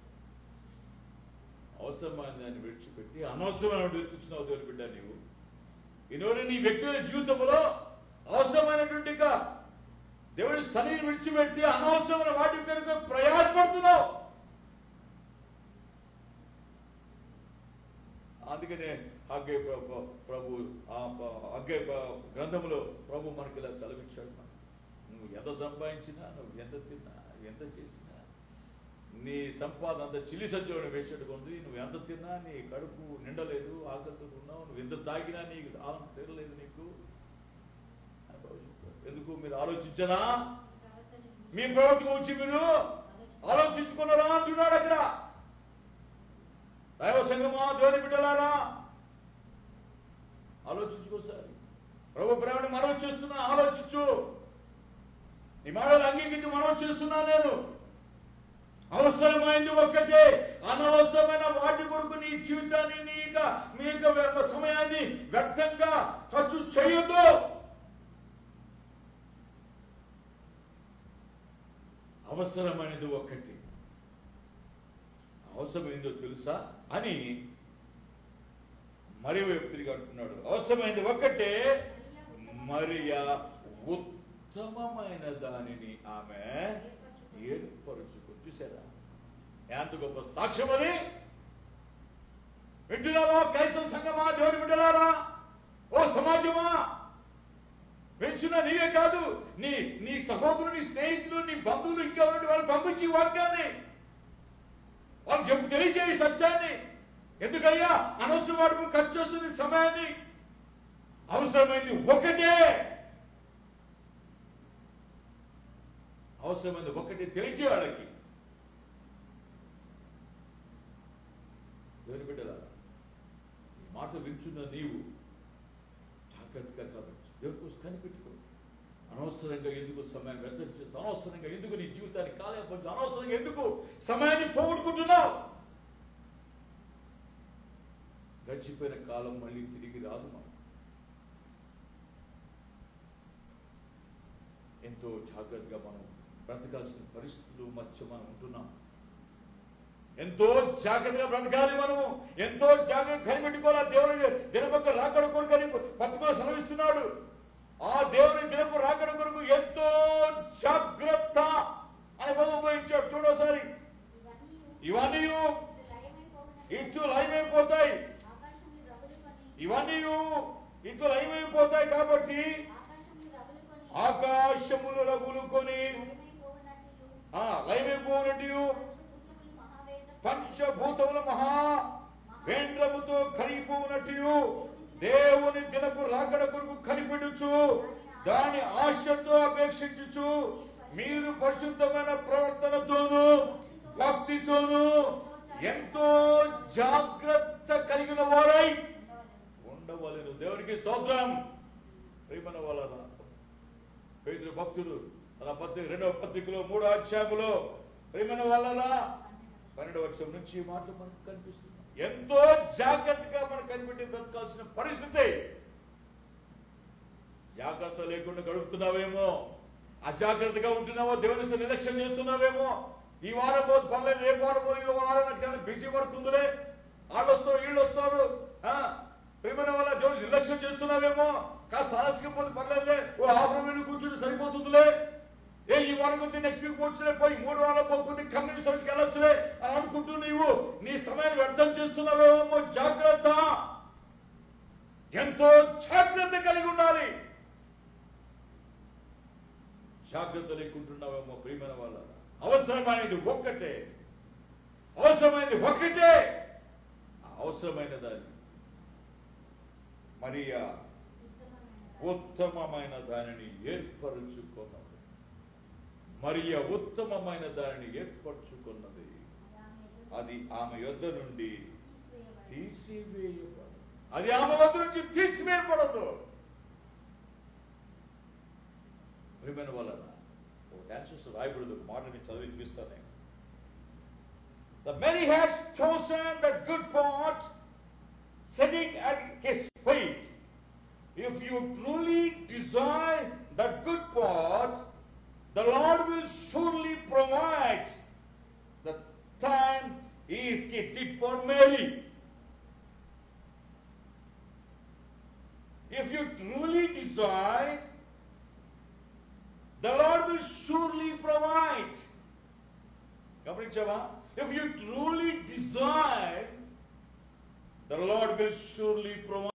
[SPEAKER 3] అవసరమైన దాన్ని విడిచిపెట్టి అనవసరమైన వెతుకుతున్నావు దేవుని బిడ్డ. నీవు ఈరోజు నీ వ్యక్తిగత జీవితంలో అవసరమైనటువంటి దేవుని స్థాయిని విడిచిపెట్టి అనవసరమైన వాటి కనుక ప్రయాసపడుతున్నావు. అందుకనే హగ్గై గ్రంథంలో ప్రభు మనకి ఇలా సెలవిచ్చాడు. నువ్వు ఎంత సంపాదించినా, నువ్వు ఎంత తిన్నా, ఎంత చేసినా, నీ సంపాదన అంతా చిల్లి సజ్జలను వేసేట్టుగా ఉంది. నువ్వు ఎంత తిన్నా నీ కడుపు నిండలేదు, ఆకలితో ఉన్నావు. నువ్వు ఎంత తాగినా నీకు ఆనందం తీరలేదు నీకు. ఎందుకు మీరు ఆలోచించరా? మీ ప్రవర్తన వచ్చి మీరు ఆలోచించుకున్నారా అంటున్నాడు అక్కడ. దైవ సంగమా, దేవుని బిడ్డలారా, ఆలోచించుకోసారి. ప్రభు ప్రేమని మనవి చేస్తున్నా, ఆలోచించు. నీ మాటలు అంగీకరించి మనవి చేస్తున్నా నేను. అవసరమైంది ఒక్కటే. అనవసరమైన వాటి కొరకు నీ జీవితాన్ని, మీ యొక్క సమయాన్ని వ్యర్థంగా ఖర్చు చేయొద్దు. అవసరమైనది ఒక్కటి. అవసరమైందో తెలుసా అని మరియ వ్యక్తిగా అంటున్నాడు. అవసరమైనది ఒక్కటే, మరియా ఉత్తమమైన దానిని ఆమె ఏర్పరచుకుంది. చూసారా ఎంత గొప్ప సాక్ష్యం అది? వింటున్నావా క్రైస్తవ సంఘమా, దేవుని బిడ్డలారా, ఓ సమాజమా? పెంచున్న నీవే కాదు, పంపించి వాక్యాన్ని వాళ్ళు చెప్పు తెలియజేయి సత్యాన్ని. ఎందుకయ్యా అనవసర వాడుకు ఖర్చు వస్తుంది సమయాన్ని. అవసరమైంది ఒకటే, అవసరమైంది ఒకటే తెలియజే వాళ్ళకి. దేవుని బిడ్డలారా, ఈ మాట వింటున్న నీవు జాగ్రత్తగా కాబట్టి దేవుని కోసం కనిపెట్టుకో. అనవసరంగా ఎందుకు సమయం వ్యర్థం చేస్తావు? అనవసరంగా ఎందుకు నీ జీవితాన్ని కాలేకపోతే? అనవసరంగా ఎందుకు సమయాన్ని పోగొట్టుకుంటున్నావు? గడిచిపోయిన కాలం మళ్ళీ తిరిగి రాదు. మనం ఎంతో జాగ్రత్తగా మనం బ్రతకాల్సిన పరిస్థితులు మధ్య మనం ఉంటున్నాం. ఎంతో జాగ్రత్తగా బ్రతకాలి. మనము ఎంతో జాగ్రత్త కనిపెట్టుకోవాలి. దేవుని దినపక్క రాకడ కొరకని పత్రికలో సెలవిస్తున్నాడు. ఆ దేవుని దినపు రాకడ కొరకు ఎంతో జాగ్రత్త అని పదం ఉపయోగించాడు. చూడోసారి. ఇవన్నీ ఇట్లు లయమైపోతాయి. ఇవన్నీ ఇట్లు లయమైపోతాయి కాబట్టి ఆకాశములు రగులుకొని లయమైపోనట్టు పంచభూతముల మహా వేంద్రముతో కరిగిపోనట్టు దేవుని దినపు రాకడ కొరకు కనిపెడుచు దాని ఆశతో అపేక్షించుచు మీరు పరిశుద్ధమైన ప్రవర్తనతోనూ భక్తితోనూ ఎంతో జాగ్రత్త కలిగిన వారై ఉండవలెను. దేవునికి స్తోత్రం. ప్రియమైన వాళ్ళ పేతురు భక్తుడు తన పత్రిక 2వ పత్రికలో 3వ అధ్యాయములో ప్రియమైన వాళ్ళ 12వ వచనం నుంచి ఈ మాటలు మనకు కనిపిస్తుంది. ఎంతో జాగ్రత్తగా మనం కనిపెట్టి బ్రతకాల్సిన పరిస్థితి. జాగ్రత్త లేకుండా గడుపుతున్నావేమో, అజాగ్రత్తగా ఉంటున్నావో, దేవుని నిర్లక్ష్యం చేస్తున్నావేమో. ఈ వారం పోదు పర్లేదు, రేపు వారం పోదు, ఈ వారం నాకు చాలా బిజీ వర్క్ ఉందిలే, వాళ్ళు వస్తారు వీళ్ళు వస్తారు, ప్రియమైన వాళ్ళ దేవుని నిర్లక్ష్యం చేస్తున్నావేమో. కాస్త ఆలస్యం పోతే పర్లేదులే, ఓ ఆఫ్రం వెళ్ళి కూర్చుంటే సరిపోతుందిలే, ఈ వారం కొద్ది నెక్స్ట్ వీక్ వచ్చిలే, పోయి 3 వారాలు పోతే కమ్యూనిటీ సర్వీస్కి వెళ్ళొచ్చులే అని అనుకుంటూ నీవు నీ సమయాన్ని వ్యర్థం చేస్తున్నావేమో. జాగ్రత్త, ఎంతో జాగ్రత్త కలిగి ఉండాలి. జాగ్రత్త లేకుంటున్నావేమో. ప్రియమైన వాళ్ళ అవసరమైనది ఒక్కటే, అవసరమైనది ఒక్కటే. అవసరమైన దాన్ని మరియా ఉత్తమమైన దానిని ఏర్పరుచుకున్నది. మరియా ఉత్తమమైన దానిని ఏర్పరచుకున్నది. అది ఆమె యొద్ద నుండి తీసివేయబడదు. అది ఆమె వద్ద నుంచి తీసివేయబడదు. ప్రియమైన వలన ఒక డాన్సర్స్ రాయబడదు. ఒక మాట నేను చదివి వినిపిస్తాను. The many has chosen the good part, sitting at his feet. If you truly desire the good part, the Lord will surely provide. The time is kept for Mary. If you truly desire, the Lord will surely provide. If you truly desire, the Lord will surely provide.